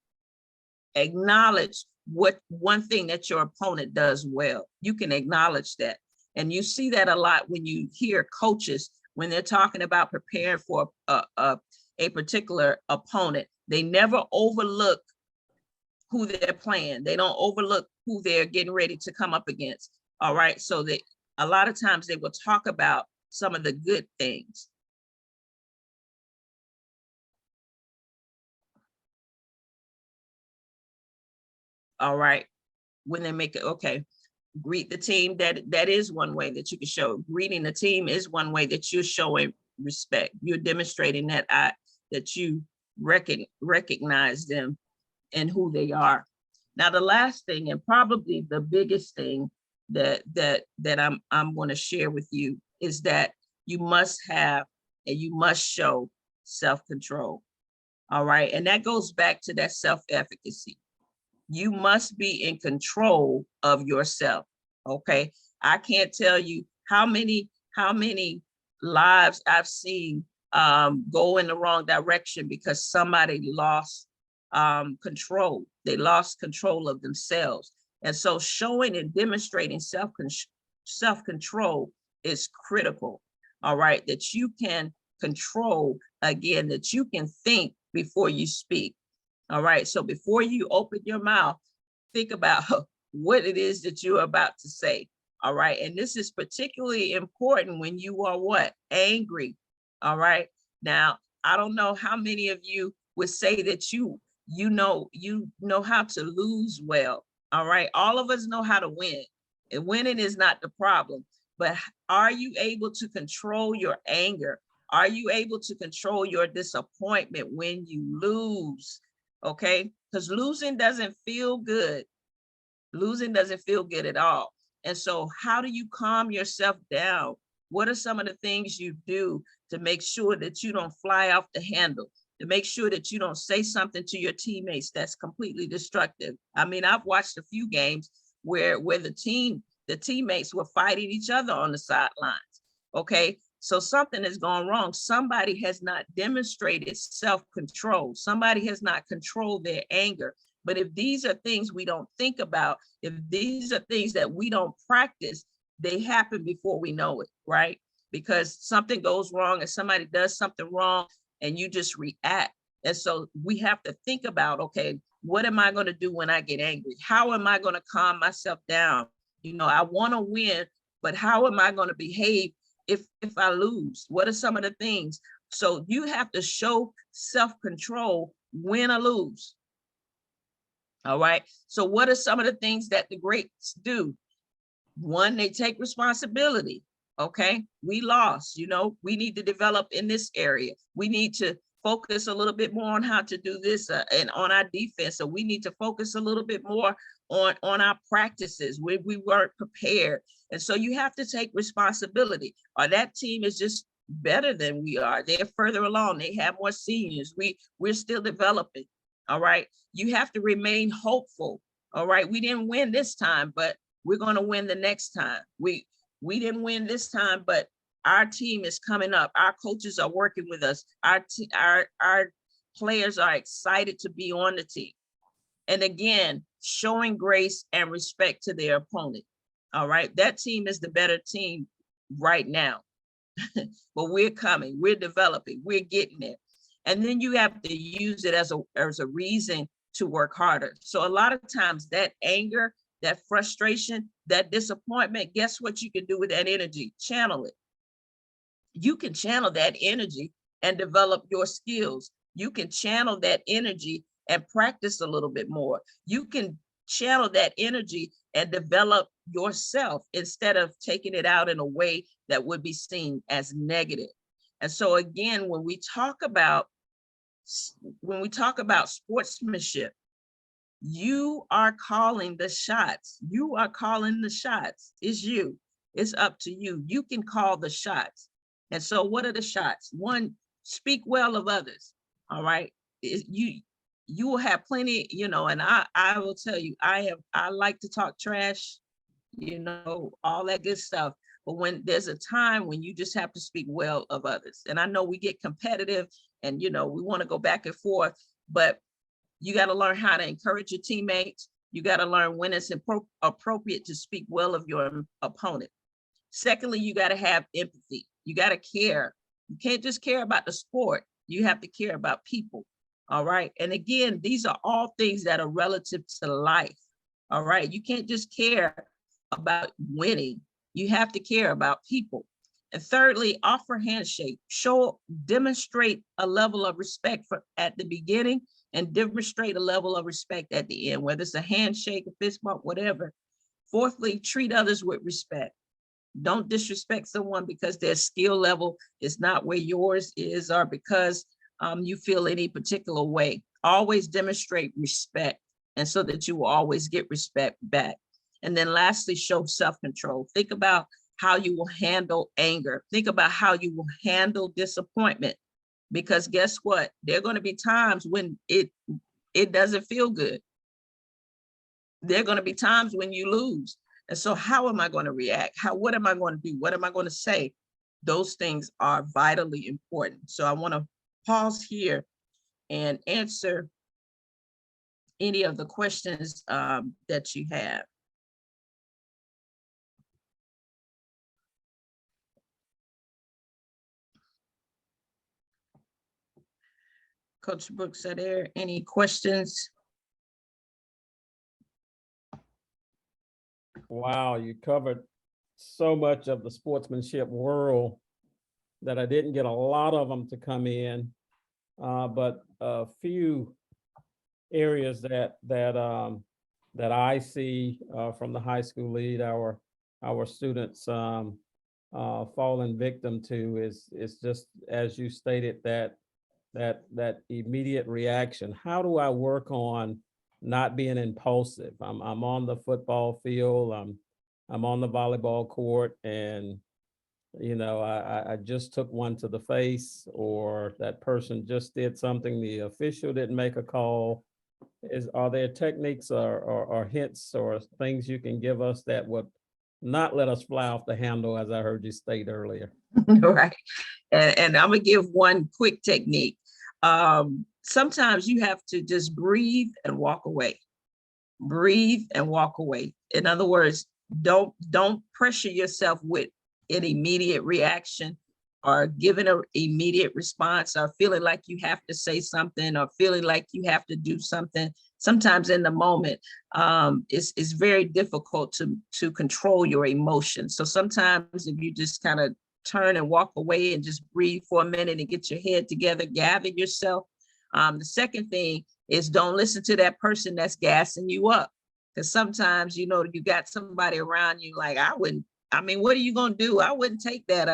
acknowledge one thing that your opponent does well. You can acknowledge that. And you see that a lot when you hear coaches, when they're talking about preparing for a particular opponent. They never overlook who they're playing. They don't overlook who they're getting ready to come up against. All right. So that a lot of times they will talk about some of the good things. All right. When they make it, okay. Greet the team. That is one way that you can show. Greeting the team is one way that you're showing respect. You're demonstrating that you recognize them and who they are. Now, the last thing, and probably the biggest thing that I'm going to share with you, is that you must have and you must show self-control. All right. And that goes back to that self-efficacy. You must be in control of yourself. Okay. I can't tell you how many lives I've seen go in the wrong direction because somebody lost control. They lost control of themselves. And so showing and demonstrating self-control is critical. All right. That you can control, again, that you can think before you speak. All right. So before you open your mouth, think about what it is that you're about to say. All right. And this is particularly important when you are what? Angry. All right. Now, I don't know how many of you would say that you know how to lose well. All right. All of us know how to win. And winning is not the problem. But are you able to control your anger? Are you able to control your disappointment when you lose? Okay, because losing doesn't feel good. Losing doesn't feel good at all. And so how do you calm yourself down? What are some of the things you do to make sure that you don't fly off the handle, to make sure that you don't say something to your teammates that's completely destructive? I mean, I've watched a few games where the teammates were fighting each other on the sidelines. Okay. So something has gone wrong. Somebody has not demonstrated self-control. Somebody has not controlled their anger. But if these are things we don't think about, if these are things that we don't practice, they happen before we know it, right? Because something goes wrong and somebody does something wrong and you just react. And so we have to think about, okay, what am I going to do when I get angry? How am I going to calm myself down? You know, I want to win, but how am I going to behave if I lose? What are some of the things? So you have to show self-control, win or lose. All right. So what are some of the things that the greats do? One, they take responsibility. Okay. We lost, we need to develop in this area. We need to focus a little bit more on how to do this and on our defense. So we need to focus a little bit more on our practices where we weren't prepared. And so you have to take responsibility, or that team is just better than we are. They're further along. They have more seniors. We're still developing. All right. You have to remain hopeful. All right. We didn't win this time, but we're going to win the next time. We didn't win this time, but our team is coming up. Our coaches are working with us. Our players are excited to be on the team. And again, showing grace and respect to their opponent. All right. That team is the better team right now. But we're coming, we're developing, we're getting there. And then you have to use it as a reason to work harder. So a lot of times that anger, that frustration, that disappointment, guess what you can do with that energy? Channel it. You can channel that energy and develop your skills. You can channel that energy and practice a little bit more. You can channel that energy and develop yourself instead of taking it out in a way that would be seen as negative. And so again, when we talk about sportsmanship, you are calling the shots. You are calling the shots. It's you. It's up to you. You can call the shots. And so what are the shots? One, speak well of others. All right. You will have plenty, and I will tell you, I like to talk trash, all that good stuff. But when there's a time when you just have to speak well of others. And I know we get competitive and, we want to go back and forth, but you got to learn how to encourage your teammates. You got to learn when it's appropriate to speak well of your opponent. Secondly, you got to have empathy. You got to care. You can't just care about the sport. You have to care about people. All right. And again, these are all things that are relative to life. All right. You can't just care about winning. You have to care about people. And thirdly, offer handshake. Demonstrate a level of respect at the beginning and demonstrate a level of respect at the end, whether it's a handshake, a fist bump, whatever. Fourthly, treat others with respect. Don't disrespect someone because their skill level is not where yours is, or because you feel any particular way. Always demonstrate respect, and so that you will always get respect back. And then lastly, show self-control. Think about how you will handle anger. Think about how you will handle disappointment, because guess what? There are going to be times when it doesn't feel good. There are going to be times when you lose. And so how am I going to react? What am I going to do? What am I going to say? Those things are vitally important. So I want to pause here and answer any of the questions that you have. Coach Brooks, are there any questions? Wow, you covered so much of the sportsmanship world that I didn't get a lot of them to come in, but a few areas that I see from the high school lead our students falling victim to is just, as you stated, that immediate reaction. How do I work on not being impulsive? I'm on the football field, I'm on the volleyball court, and I just took one to the face, or that person just did something, the official didn't make a call. Are there techniques or hints or things you can give us that would not let us fly off the handle, as I heard you state earlier? Right. And I'm gonna give one quick technique. Sometimes you have to just breathe and walk away. Breathe and walk away. In other words, don't pressure yourself with an immediate reaction or giving an immediate response or feeling like you have to say something or feeling like you have to do something. Sometimes in the moment, it's very difficult to control your emotions. So sometimes if you just kind of turn and walk away and just breathe for a minute and get your head together, gather yourself. The second thing is don't listen to that person that's gassing you up. Because sometimes, you got somebody around you like, what are you going to do? I wouldn't take that.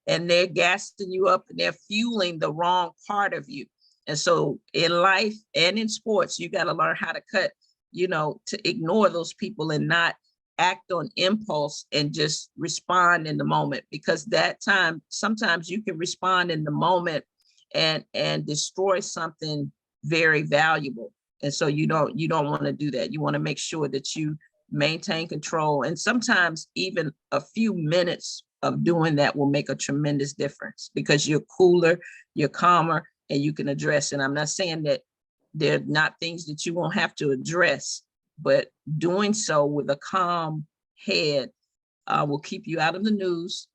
And they're gassing you up and they're fueling the wrong part of you. And so in life and in sports, you got to learn how to cut, to ignore those people and not act on impulse and just respond in the moment, because that time, sometimes you can respond in the moment and destroy something very valuable. And so you don't want to do that. You want to make sure that you maintain control. And sometimes even a few minutes of doing that will make a tremendous difference, because you're cooler, you're calmer, and you can address. And I'm not saying that they're not things that you won't have to address, but doing so with a calm head will keep you out of the news.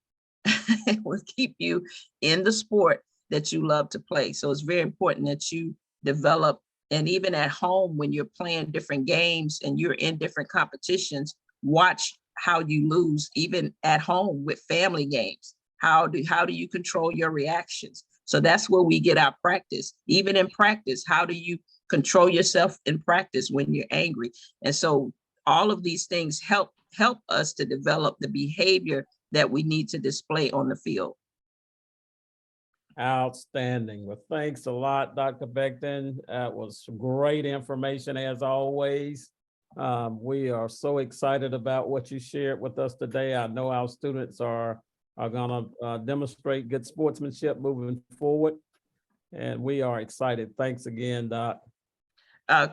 It will keep you in the sport that you love to play. So it's very important that you develop And even at home, when you're playing different games and you're in different competitions, watch how you lose, even at home with family games. How do you control your reactions? So that's where we get our practice. Even in practice, how do you control yourself in practice when you're angry? And so all of these things help us to develop the behavior that we need to display on the field. Outstanding. Well, thanks a lot, Dr. Becton. That was great information as always. We are so excited about what you shared with us today. I know our students are gonna demonstrate good sportsmanship moving forward. And we are excited. Thanks again, Doc.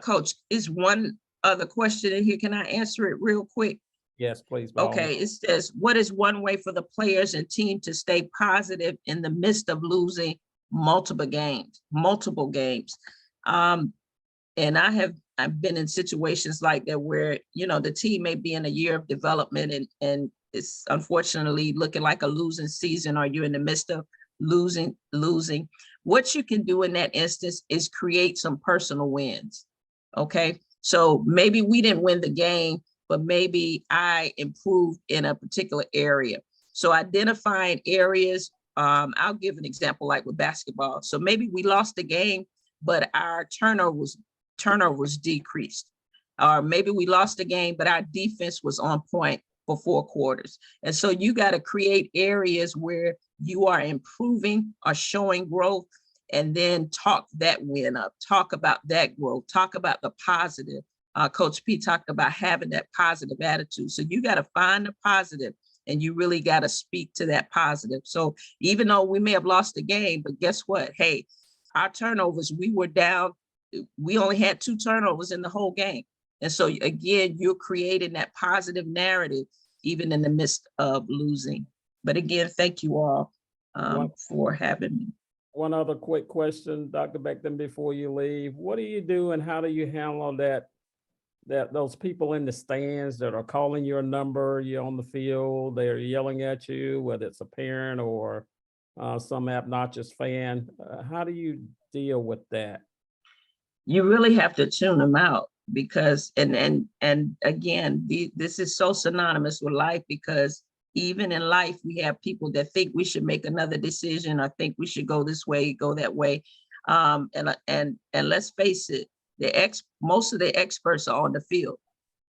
Coach, is one other question in here. Can I answer it real quick? Yes, please. by all Okay, means. it says, what is one way for the players and team to stay positive in the midst of losing multiple games? And I've been in situations like that where, you know, the team may be in a year of development and it's unfortunately looking like a losing season, or you're in the midst of losing. What you can do in that instance is create some personal wins. Okay, so maybe we didn't win the game, but maybe I improved in a particular area. So identifying areas, I'll give an example like with basketball. So maybe we lost the game, but our turnovers decreased. Or maybe we lost the game, but our defense was on point for 4 quarters. And so you got to create areas where you are improving or showing growth, and then talk that win up, talk about that growth, talk about the positive. Coach P talked about having that positive attitude. So you got to find the positive, and you really got to speak to that positive. So even though we may have lost the game, but guess what? Hey, our turnovers, we were down. We only had 2 turnovers in the whole game. And so again, you're creating that positive narrative, even in the midst of losing. But again, thank you all for having me. One other quick question, Dr. Becton, before you leave. What do you do and how do you handle that those people in the stands that are calling your number, you're on the field, they're yelling at you, whether it's a parent or some obnoxious fan? How do you deal with that? You really have to tune them out, because and again, this is so synonymous with life, because even in life we have people that think we should make another decision or think we should go this way, go that way. And let's face it, most of the experts are on the field.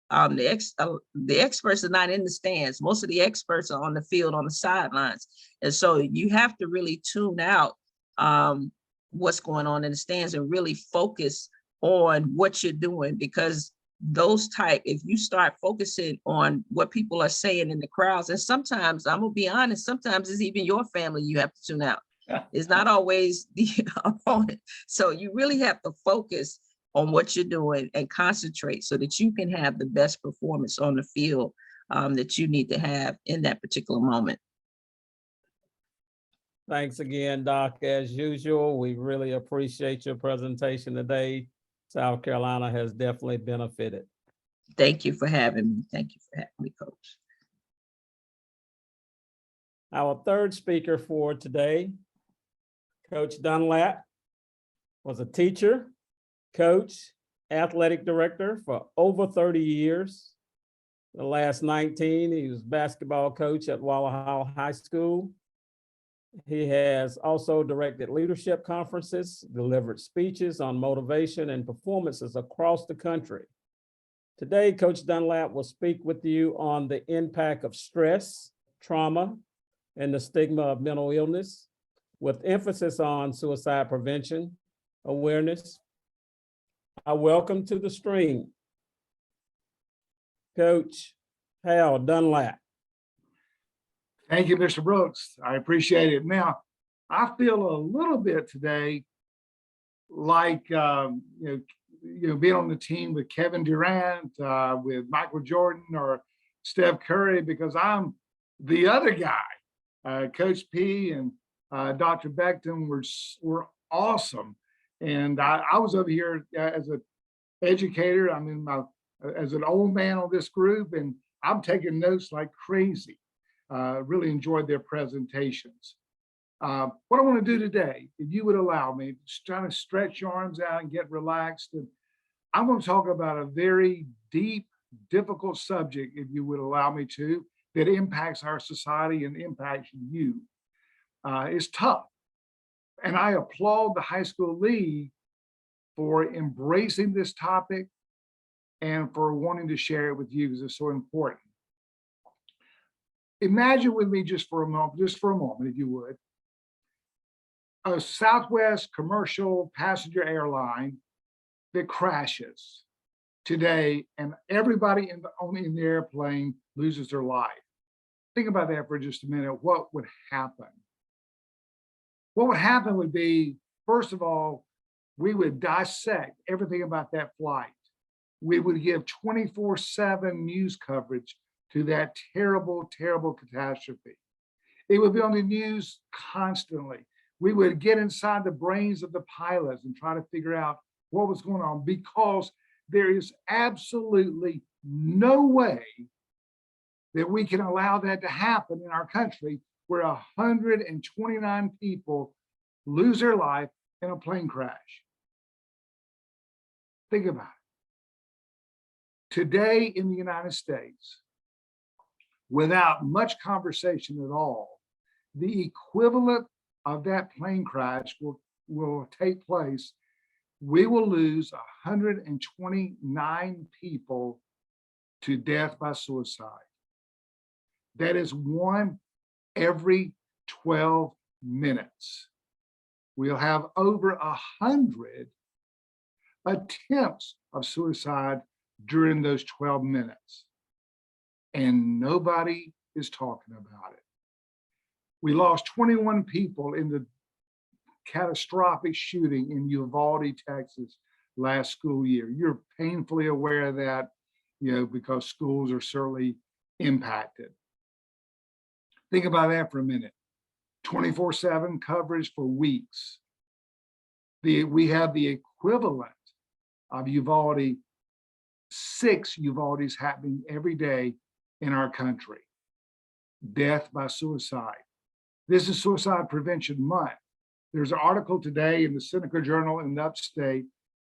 The experts are not in the stands. Most of the experts are on the field, on the sidelines. And so you have to really tune out what's going on in the stands and really focus on what you're doing, because if you start focusing on what people are saying in the crowds, and sometimes, I'm gonna be honest, sometimes it's even your family you have to tune out. It's not always the opponent. So you really have to focus on what you're doing and concentrate so that you can have the best performance on the field that you need to have in that particular moment. Thanks again, Doc. As usual, we really appreciate your presentation today. South Carolina has definitely benefited. Thank you for having me. Thank you for having me, Coach. Our third speaker for today, Coach Dunlap, was a teacher, coach, athletic director for over 30 years. The last 19, he was basketball coach at Walhalla High School. He has also directed leadership conferences, delivered speeches on motivation and performances across the country. Today, Coach Dunlap will speak with you on the impact of stress, trauma, and the stigma of mental illness, with emphasis on suicide prevention, awareness. I welcome to the stream, Coach Hal Dunlap. Thank you, Mr. Brooks. I appreciate it. Now, I feel a little bit today like being on the team with Kevin Durant, with Michael Jordan or Steph Curry, because I'm the other guy. Coach P and Dr. Becton were awesome, and I was over here as an educator. I mean, as an old man on this group, and I'm taking notes like crazy. Really enjoyed their presentations. What I want to do today, if you would allow me, just trying to stretch your arms out and get relaxed. And I'm going to talk about a very deep, difficult subject, if you would allow me to, that impacts our society and impacts you. It's tough. And I applaud the high school league for embracing this topic and for wanting to share it with you because it's so important. Imagine with me just for a moment, if you would, a Southwest commercial passenger airline that crashes today and everybody in the airplane loses their life. Think about that for just a minute. What would happen? What would happen would be, first of all, we would dissect everything about that flight. We would give 24/7 news coverage to that terrible, terrible catastrophe. It would be on the news constantly. We would get inside the brains of the pilots and try to figure out what was going on, because there is absolutely no way that we can allow that to happen in our country, where 129 people lose their life in a plane crash. Think about it. Today in the United States, without much conversation at all, the equivalent of that plane crash will take place. We will lose 129 people to death by suicide. That is one every 12 minutes. We'll have over 100 attempts of suicide during those 12 minutes. And nobody is talking about it. We lost 21 people in the catastrophic shooting in Uvalde, Texas last school year. You're painfully aware of that, because schools are certainly impacted. Think about that for a minute. 24/7 coverage for weeks. We have the equivalent of Uvalde, 6 Uvaldes happening every day in our country. Death by suicide. This is Suicide Prevention Month. There's an article today in the Seneca Journal in the Upstate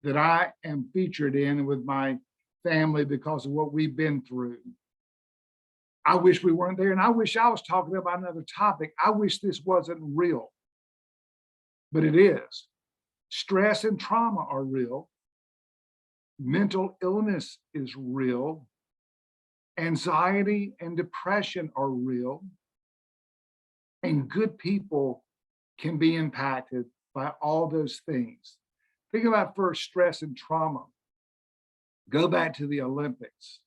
that I am featured in with my family because of what we've been through. I wish we weren't there, and I wish I was talking about another topic. I wish this wasn't real, but it is. Stress and trauma are real. Mental illness is real. Anxiety and depression are real. And good people can be impacted by all those things. Think about first stress and trauma. Go back to the Olympics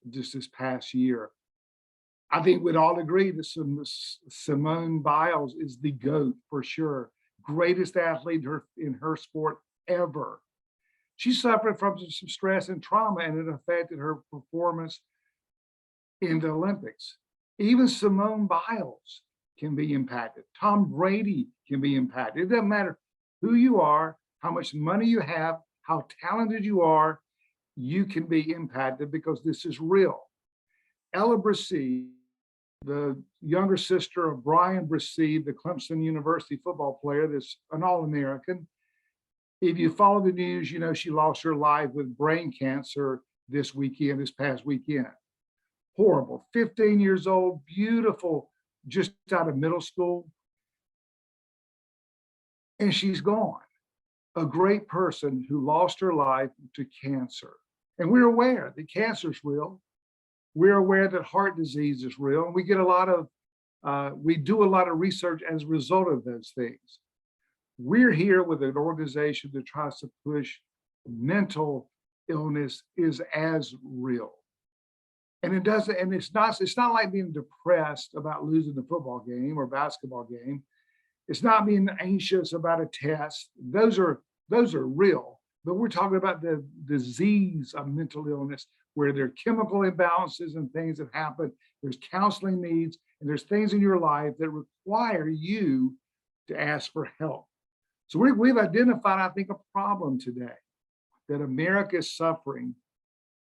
just this past year. I think we'd all agree that Simone Biles is the GOAT for sure. Greatest athlete in her sport ever. She suffered from some stress and trauma, and it affected her performance in the Olympics. Even Simone Biles can be impacted. Tom Brady can be impacted. It doesn't matter who you are, how much money you have, how talented you are, you can be impacted because this is real. Ella Bresee, the younger sister of Brian Bresee, the Clemson University football player that's an All-American. If you follow the news, you know she lost her life with brain cancer this past weekend. Horrible. 15 years old, beautiful, just out of middle school. And she's gone. A great person who lost her life to cancer. And we're aware that cancer is real. We're aware that heart disease is real. And we get we do a lot of research as a result of those things. We're here with an organization that tries to push mental illness is as real. And it's not like being depressed about losing the football game or basketball game. It's not being anxious about a test. Those are real, but we're talking about the disease of mental illness, where there are chemical imbalances and things that happen. There's counseling needs, and there's things in your life that require you to ask for help. So we've identified, I think, a problem today that America is suffering.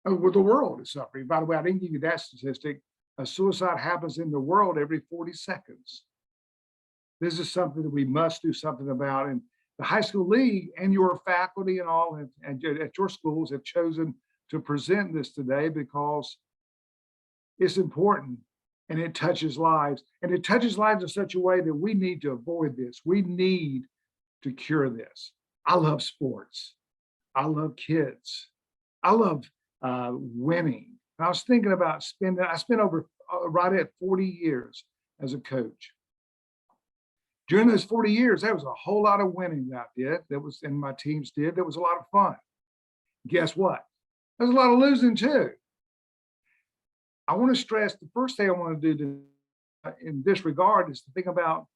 Well, the world is suffering. By the way, I didn't give you that statistic. A suicide happens in the world every 40 seconds. This is something that we must do something about. And the high school league and your faculty and all and at your schools have chosen to present this today because it's important and it touches lives. And it touches lives in such a way that we need to avoid this. We need to cure this. I love sports. I love kids. I love winning. And I was thinking about I spent over right at 40 years as a coach. During those 40 years, there was a whole lot of winning that I did, and my teams did. That was a lot of fun. Guess what? There's a lot of losing too. I want to stress the first thing I want to do in this regard is to think about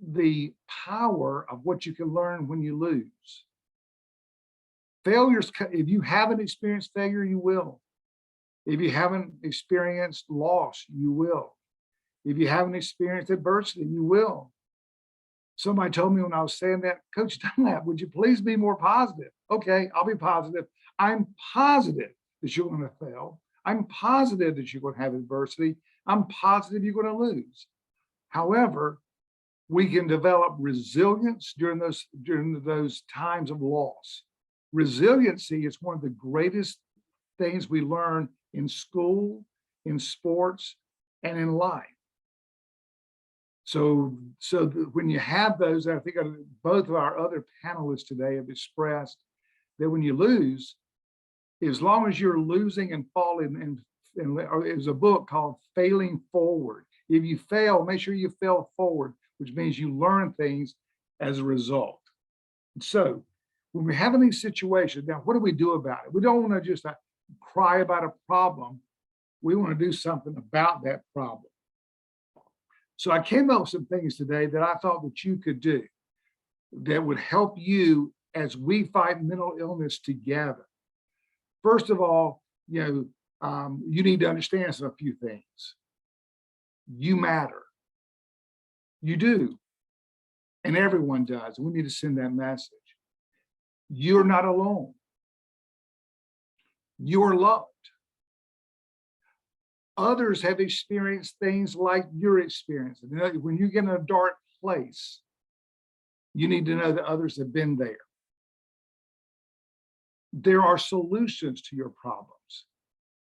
the power of what you can learn when you lose. Failures, if you haven't experienced failure, you will. If you haven't experienced loss, you will. If you haven't experienced adversity, you will. Somebody told me when I was saying that, Coach Dunlap, would you please be more positive? Okay, I'll be positive. I'm positive that you're going to fail. I'm positive that you're going to have adversity. I'm positive you're going to lose. However, we can develop resilience during those times of loss. Resiliency is one of the greatest things we learn in school, in sports, and in life. So when you have those, I think both of our other panelists today have expressed that when you lose, as long as you're losing and falling, and there's a book called Failing Forward. If you fail, make sure you fail forward, which means you learn things as a result. So when we're having these situations, now what do we do about it? We don't want to just cry about a problem. We want to do something about that problem. So I came up with some things today that I thought that you could do that would help you as we fight mental illness together. First of all, you need to understand a few things. You matter. You do. And everyone does. We need to send that message. You're not alone. You're loved. Others have experienced things like you're experiencing. When you get in a dark place, you need to know that others have been there. There are solutions to your problems.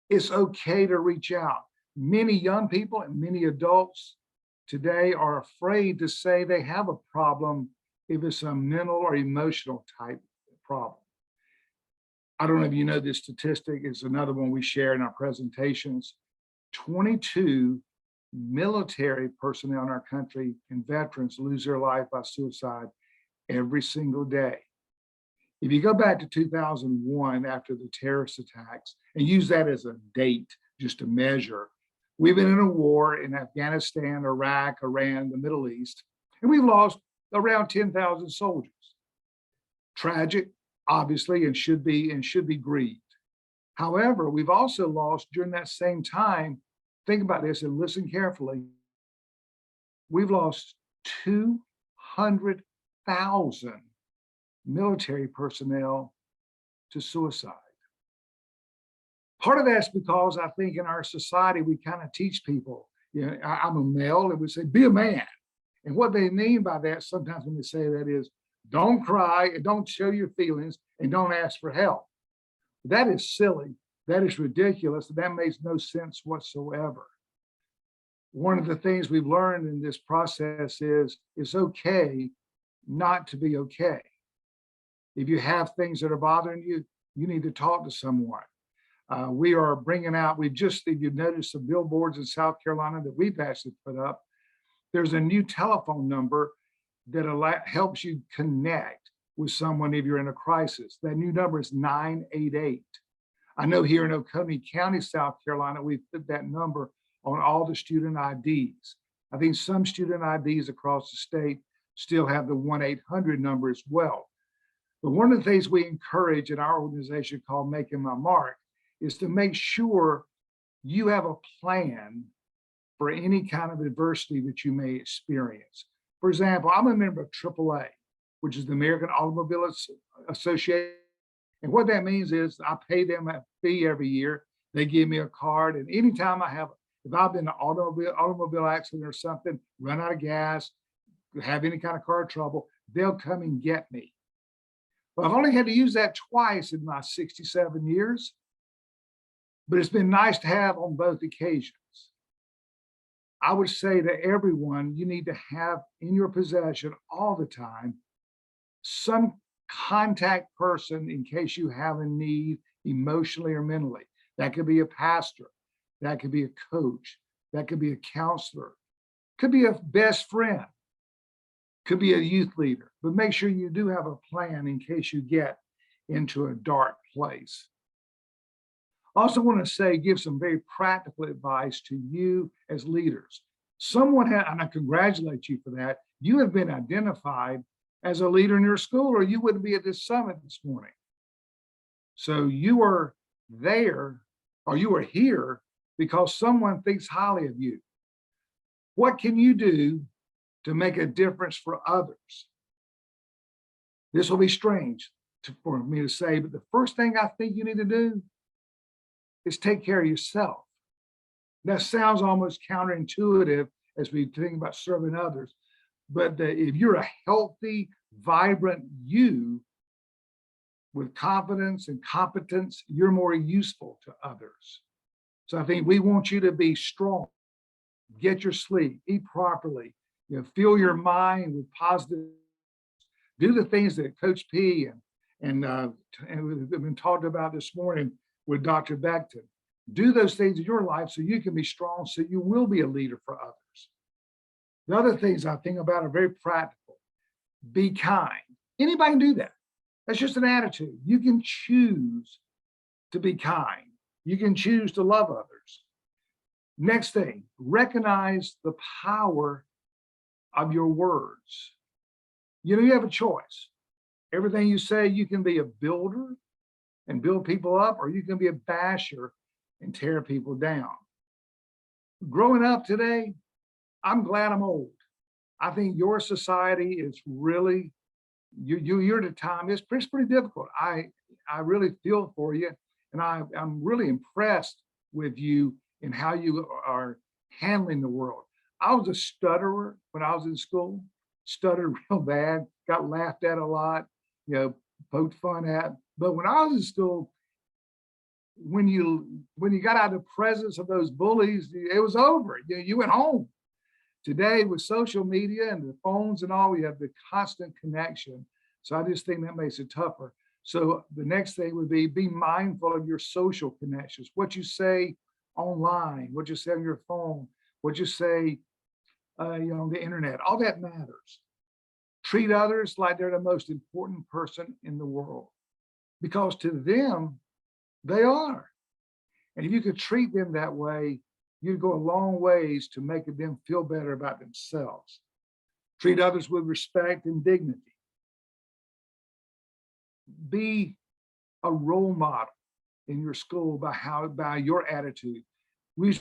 It's okay to reach out. Many young people and many adults today are afraid to say they have a problem if it's a mental or emotional type problem. I don't know if you know this statistic. It's another one we share in our presentations. 22 military personnel in our country and veterans lose their life by suicide every single day. If you go back to 2001 after the terrorist attacks and use that as a date just to measure, we've been in a war in Afghanistan, Iraq, Iran, the Middle East, and we've lost around 10,000 soldiers. Tragic, obviously, and should be grieved. However, we've also lost during that same time, think about this and listen carefully, we've lost 200,000 military personnel to suicide. Part of that's because I think in our society, we kind of teach people, I'm a male, and we say, be a man. And what they mean by that, sometimes when they say that is, don't cry and don't show your feelings and don't ask for help. That is silly. That is ridiculous. That makes no sense whatsoever. One of the things we've learned in this process is it's okay not to be okay. If you have things that are bothering you, you need to talk to someone. We are bringing out, if you've noticed some billboards in South Carolina that we've actually put up, there's a new telephone number that helps you connect with someone if you're in a crisis. That new number is 988. I know here in Oconee County, South Carolina, we've put that number on all the student IDs. I think some student IDs across the state still have the 1-800 number as well. But one of the things we encourage in our organization called Making My Mark is to make sure you have a plan for any kind of adversity that you may experience. For example, I'm a member of AAA, which is the American Automobile Association. And what that means is I pay them a fee every year. They give me a card. And anytime if I've been in an automobile accident or something, run out of gas, have any kind of car trouble, they'll come and get me. Well, I've only had to use that twice in my 67 years, but it's been nice to have on both occasions. I would say to everyone, you need to have in your possession all the time some contact person in case you have a need emotionally or mentally. That could be a pastor, that could be a coach, that could be a counselor, could be a best friend, could be a youth leader, but make sure you do have a plan in case you get into a dark place. I also want to say, give some very practical advice to you as leaders. Someone had, and I congratulate you for that, you have been identified as a leader in your school, or you wouldn't be at this summit this morning. So you are there, or you are here because someone thinks highly of you. What can you do to make a difference for others? This will be strange for me to say, but the first thing I think you need to do is take care of yourself. That sounds almost counterintuitive as we think about serving others. But if you're a healthy, vibrant you with confidence and competence, you're more useful to others. So I think we want you to be strong, get your sleep, eat properly, fill your mind with positive, do the things that Coach P and we've been talked about this morning with Dr. Beckton. Do those things in your life so you can be strong, so you will be a leader for others. The other things I think about are very practical. Be kind. Anybody can do that. That's just an attitude. You can choose to be kind. You can choose to love others. Next thing, recognize the power of your words. You have a choice. Everything you say, you can be a builder and build people up, or you can be a basher and tear people down. Growing up today, I'm glad I'm old. I think your society is really, you're at a time, it's pretty difficult. I really feel for you, and I'm really impressed with you in how you are handling the world. I was a stutterer when I was in school, stuttered real bad, got laughed at a lot, poked fun at. But when I was in school, when you got out of the presence of those bullies, it was over. You went home. Today, with social media and the phones and all, we have the constant connection. So I just think that makes it tougher. So the next thing would be mindful of your social connections, what you say online, what you say on your phone, what you say on the internet, all that matters. Treat others like they're the most important person in the world, because to them, they are. And if you could treat them that way, you'd go a long ways to making them feel better about themselves. Treat others with respect and dignity. Be a role model in your school by your attitude. We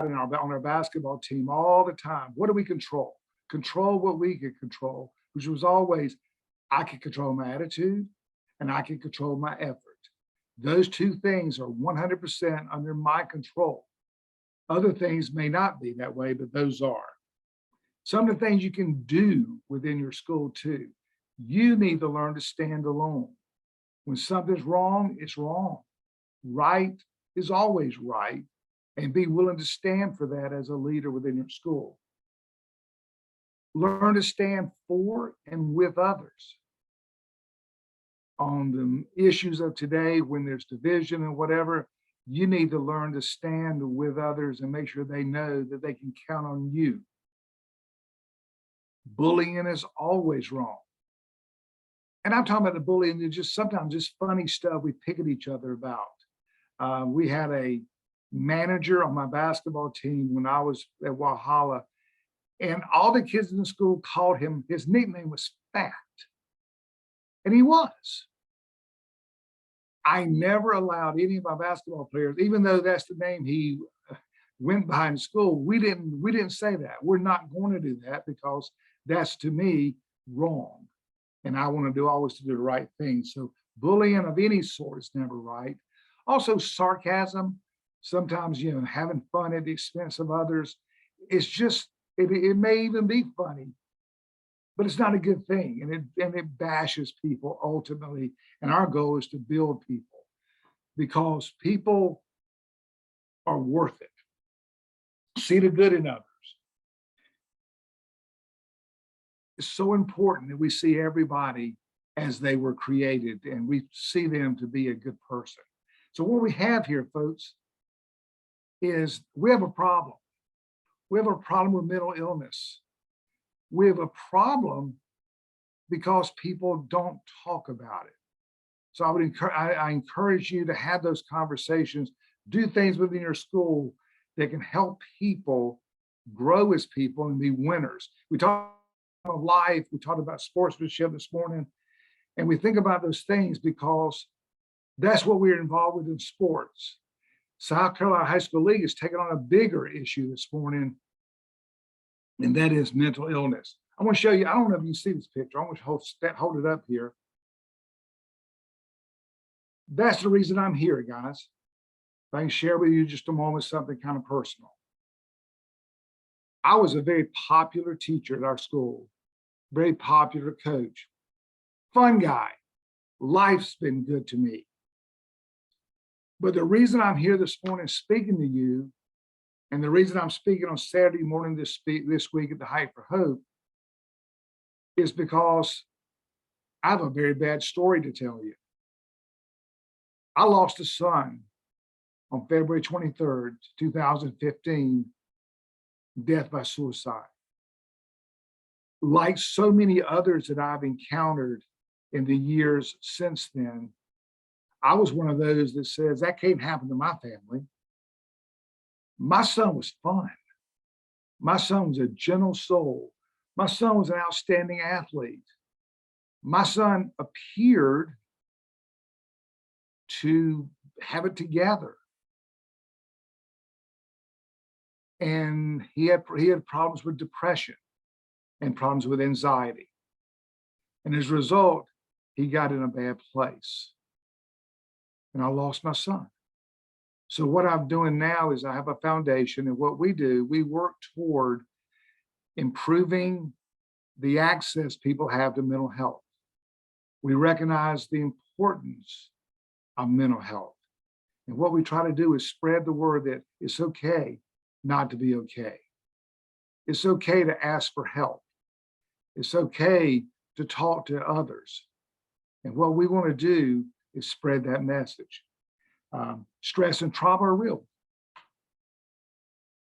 on our basketball team all the time. What do we control? Control what we can control, which was always, I can control my attitude and I can control my effort. Those two things are 100% under my control. Other things may not be that way, but those are. Some of the things you can do within your school too. You need to learn to stand alone. When something's wrong, it's wrong. Right is always right, and be willing to stand for that as a leader within your school. Learn to stand for and with others. On the issues of today, when there's division and whatever, you need to learn to stand with others and make sure they know that they can count on you. Bullying is always wrong. And I'm talking about the bullying, it's just sometimes just funny stuff we pick at each other about. We had a manager on my basketball team when I was at Walhalla, and all the kids in the school called him, his nickname was Fat. And he was. I never allowed any of my basketball players, even though that's the name he went by in school, we didn't say that. We're not going to do that because that's, to me, wrong. And I want to do always to do the right thing. So bullying of any sort is never right. Also sarcasm, sometimes, having fun at the expense of others. It's just, it may even be funny, but it's not a good thing. And it bashes people ultimately. And our goal is to build people because people are worth it. See the good in others. It's so important that we see everybody as they were created and we see them to be a good person. So what we have here, folks, is we have a problem. We have a problem with mental illness. We have a problem because people don't talk about it. So I would encourage you to have those conversations, do things within your school that can help people grow as people and be winners. We talk about life, we talked about sportsmanship this morning, and we think about those things because that's what we're involved with in sports. South Carolina High School League has taken on a bigger issue this morning, and that is mental illness. I want to show you, I don't know if you can see this picture. I want to hold it up here. That's the reason I'm here, guys. If I can share with you just a moment something kind of personal. I was a very popular teacher at our school, very popular coach, fun guy. Life's been good to me. But the reason I'm here this morning speaking to you, and the reason I'm speaking on Saturday morning this week at the Height for Hope, is because I have a very bad story to tell you. I lost a son on February 23rd, 2015, death by suicide. Like so many others that I've encountered in the years since then, I was one of those that says that can't happen to my family. My son was fun. My son was a gentle soul. My son was an outstanding athlete. My son appeared to have it together. And he had problems with depression and problems with anxiety. And as a result, he got in a bad place. And I lost my son. So what I'm doing now is I have a foundation, and what we do, we work toward improving the access people have to mental health. We recognize the importance of mental health. And what we try to do is spread the word that it's okay not to be okay. It's okay to ask for help. It's okay to talk to others. And what we want to do is spread that message. Stress and trauma are real.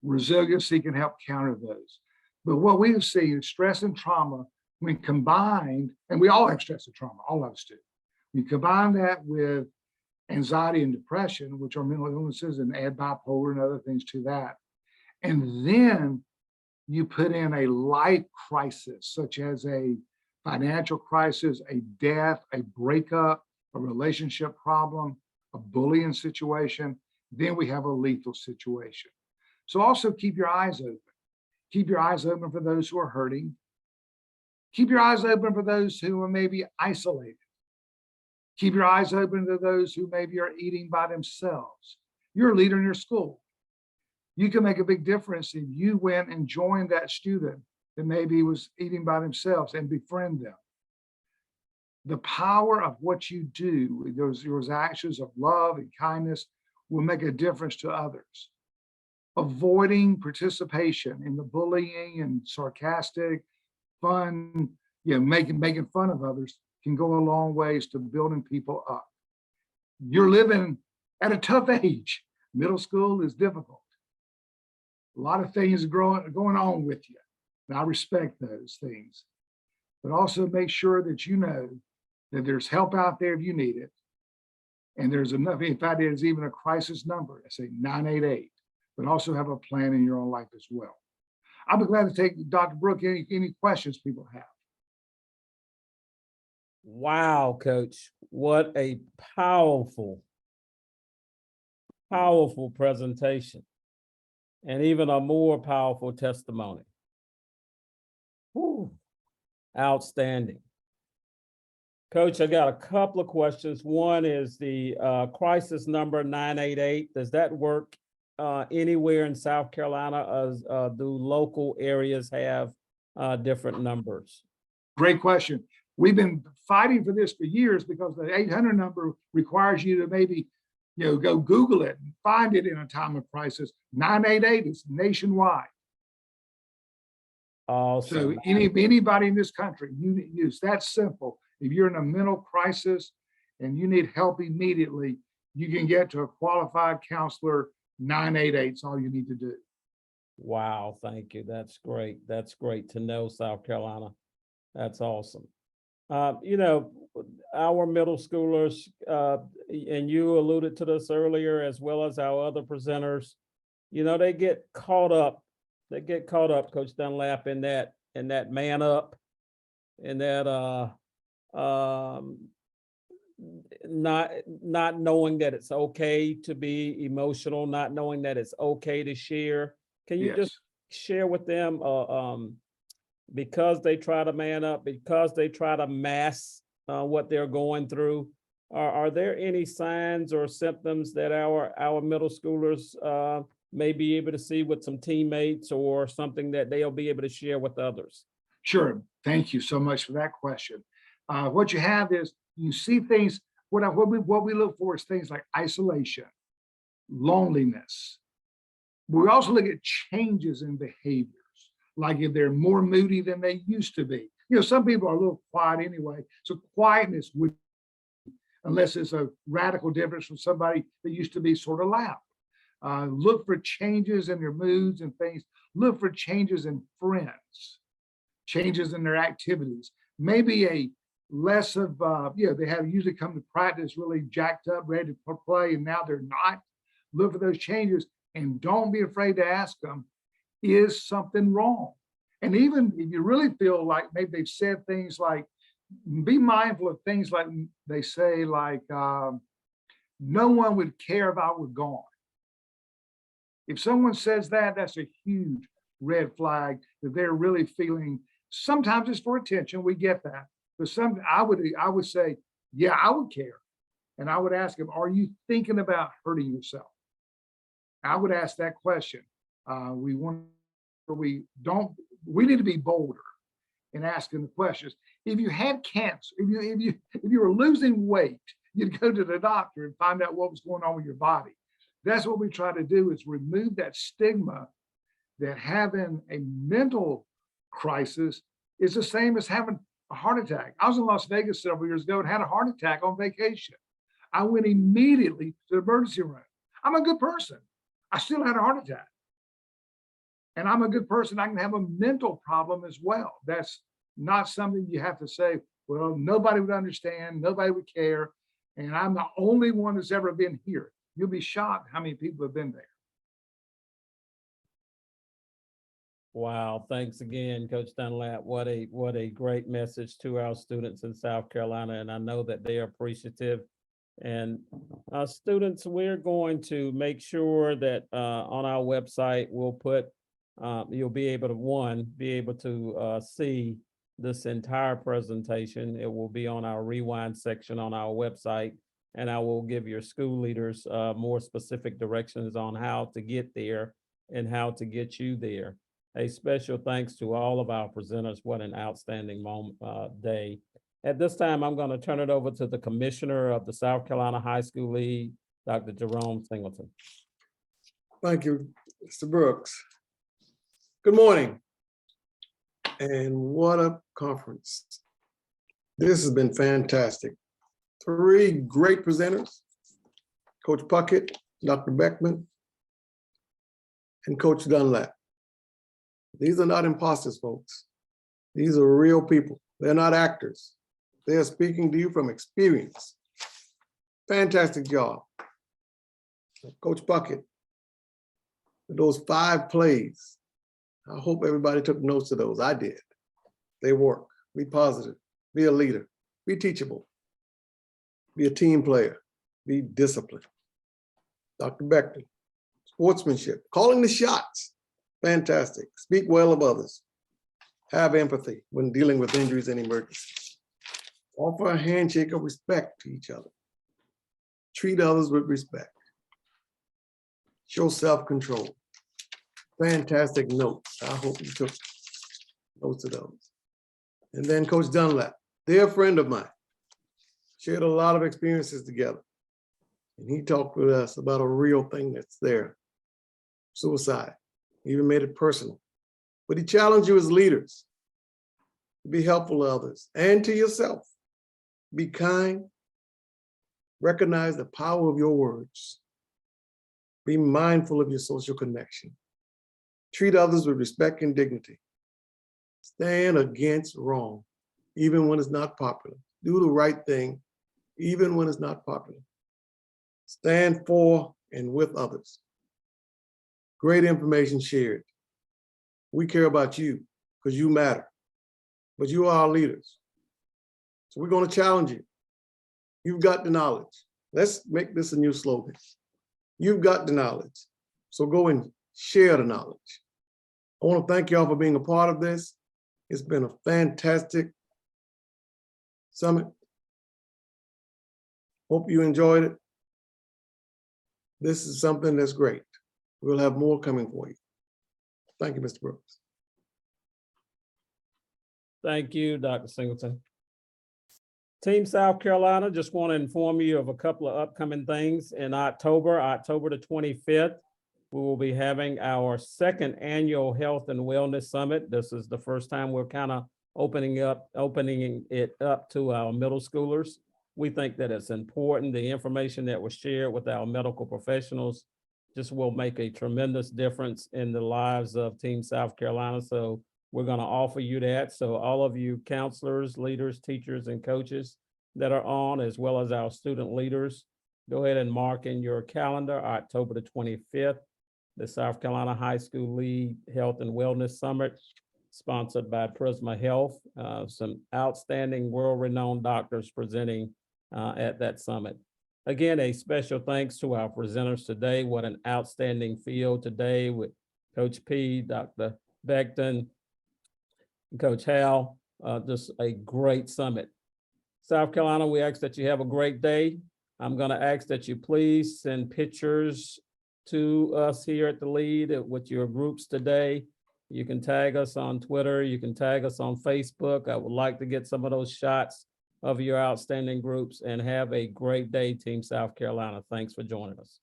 Resiliency can help counter those. But what we have seen is stress and trauma, when combined, and we all have stress and trauma, all of us do. You combine that with anxiety and depression, which are mental illnesses, and add bipolar and other things to that. And then you put in a life crisis, such as a financial crisis, a death, a breakup, a relationship problem, a bullying situation, then we have a lethal situation. So also keep your eyes open. Keep your eyes open for those who are hurting. Keep your eyes open for those who are maybe isolated. Keep your eyes open to those who maybe are eating by themselves. You're a leader in your school. You can make a big difference if you went and joined that student that maybe was eating by themselves and befriend them. The power of what you do, those actions of love and kindness, will make a difference to others. Avoiding participation in the bullying and sarcastic, fun, making fun of others can go a long ways to building people up. You're living at a tough age. Middle school is difficult. A lot of things are going on with you. And I respect those things. But also make sure that you know that there's help out there if you need it. And there's enough, in fact, there's even a crisis number, I say 988, but also have a plan in your own life as well. I'll be glad to take Dr. Brooke, any questions people have. Wow, Coach, what a powerful presentation, and even a more powerful testimony. Whew. Outstanding. Coach, I got a couple of questions. One is the crisis number 988. Does that work anywhere in South Carolina? Do local areas have different numbers? Great question. We've been fighting for this for years because the 800 number requires you to maybe, go Google it and find it in a time of crisis. 988 is nationwide. So Awesome. anybody in this country, it's that simple. If you're in a mental crisis and you need help immediately, you can get to a qualified counselor. 988 is all you need to do. Wow, thank you. That's great. That's great to know, South Carolina. That's awesome. Our middle schoolers, and you alluded to this earlier, as well as our other presenters, they get caught up. Coach Dunlap, in that man up, in that not knowing that it's okay to be emotional, not knowing that it's okay to share. Can you just share with them, because they try to man up, because they try to mask what they're going through, are there any signs or symptoms that our middle schoolers may be able to see with some teammates, or something that they'll be able to share with others? Sure. Thank you so much for that question. What you have is you see things, what we look for is things like isolation, loneliness. We also look at changes in behaviors, like if they're more moody than they used to be. Some people are a little quiet anyway. So quietness would, unless it's a radical difference from somebody that used to be sort of loud. Look for changes in their moods and things. Look for changes in friends, changes in their activities. Maybe a less of, they have usually come to practice really jacked up, ready to play, and now they're not. Look for those changes and don't be afraid to ask them, is something wrong? And even if you really feel like maybe they've said things like, be mindful of things like they say, like, no one would care if I were gone. If someone says that, that's a huge red flag that they're really feeling. Sometimes it's for attention, we get that. But I would say, yeah, I would care. And I would ask them, are you thinking about hurting yourself? I would ask that question. We need to be bolder in asking the questions. If you had cancer, if you were losing weight, you'd go to the doctor and find out what was going on with your body. That's what we try to do, is remove that stigma that having a mental crisis is the same as having a heart attack. I was in Las Vegas several years ago and had a heart attack on vacation. I went immediately to the emergency room. I'm a good person. I still had a heart attack. And I'm a good person. I can have a mental problem as well. That's not something you have to say, well, nobody would understand, nobody would care, and I'm the only one that's ever been here. You'll be shocked how many people have been there. Wow, thanks again, Coach Dunlap. What a great message to our students in South Carolina, and I know that they are appreciative. And students, we're going to make sure that on our website, we'll put, you'll be able to see this entire presentation. It will be on our rewind section on our website, and I will give your school leaders more specific directions on how to get there and how to get you there. A special thanks to all of our presenters. What an outstanding day. At this time, I'm going to turn it over to the Commissioner of the South Carolina High School League, Dr. Jerome Singleton. Thank you, Mr. Brooks. Good morning. And what a conference. This has been fantastic. 3 great presenters, Coach Puckett, Dr. Beckman, and Coach Dunlap. These are not imposters, folks. These are real people. They're not actors. They are speaking to you from experience. Fantastic job. Coach Puckett, those 5 plays, I hope everybody took notes of those. I did. They work. Be positive. Be a leader. Be teachable. Be a team player. Be disciplined. Dr. Beckman, sportsmanship, calling the shots. Fantastic. Speak well of others. Have empathy when dealing with injuries and emergencies. Offer a handshake of respect to each other. Treat others with respect. Show self-control. Fantastic notes. I hope you took notes of those. and then Coach Dunlap, dear friend of mine, shared a lot of experiences together. And he talked with us about a real thing that's there, suicide. He even made it personal. But he challenged you as leaders to be helpful to others and to yourself. Be kind. Recognize the power of your words. Be mindful of your social connection. Treat others with respect and dignity. Stand against wrong, even when it's not popular. Do the right thing, even when it's not popular. Stand for and with others. Great information shared. We care about you because you matter, but you are our leaders. So we're going to challenge you. You've got the knowledge. Let's make this a new slogan. You've got the knowledge. So go and share the knowledge. I want to thank y'all for being a part of this. It's been a fantastic summit. Hope you enjoyed it. This is something that's great. We'll have more coming for you. Thank you, Mr. Brooks. Thank you, Dr. Singleton. Team South Carolina, just want to inform you of a couple of upcoming things. In October the 25th, we will be having our second annual Health and Wellness Summit. This is the first time we're kind of opening it up to our middle schoolers. We think that it's important. The information that was shared with our medical professionals just will make a tremendous difference in the lives of Team South Carolina. So we're going to offer you that. So all of you counselors, leaders, teachers, and coaches that are on, as well as our student leaders, go ahead and mark in your calendar, October the 25th, the South Carolina High School Lead Health and Wellness Summit, sponsored by Prisma Health. Some outstanding world-renowned doctors presenting at that summit. Again, a special thanks to our presenters today. What an outstanding field today with Coach P, Dr. Beckton, Coach Hal, just a great summit. South Carolina, we ask that you have a great day. I'm going to ask that you please send pictures to us here at the Lead with your groups today. You can tag us on Twitter. You can tag us on Facebook. I would like to get some of those shots of your outstanding groups, and have a great day, Team South Carolina. Thanks for joining us.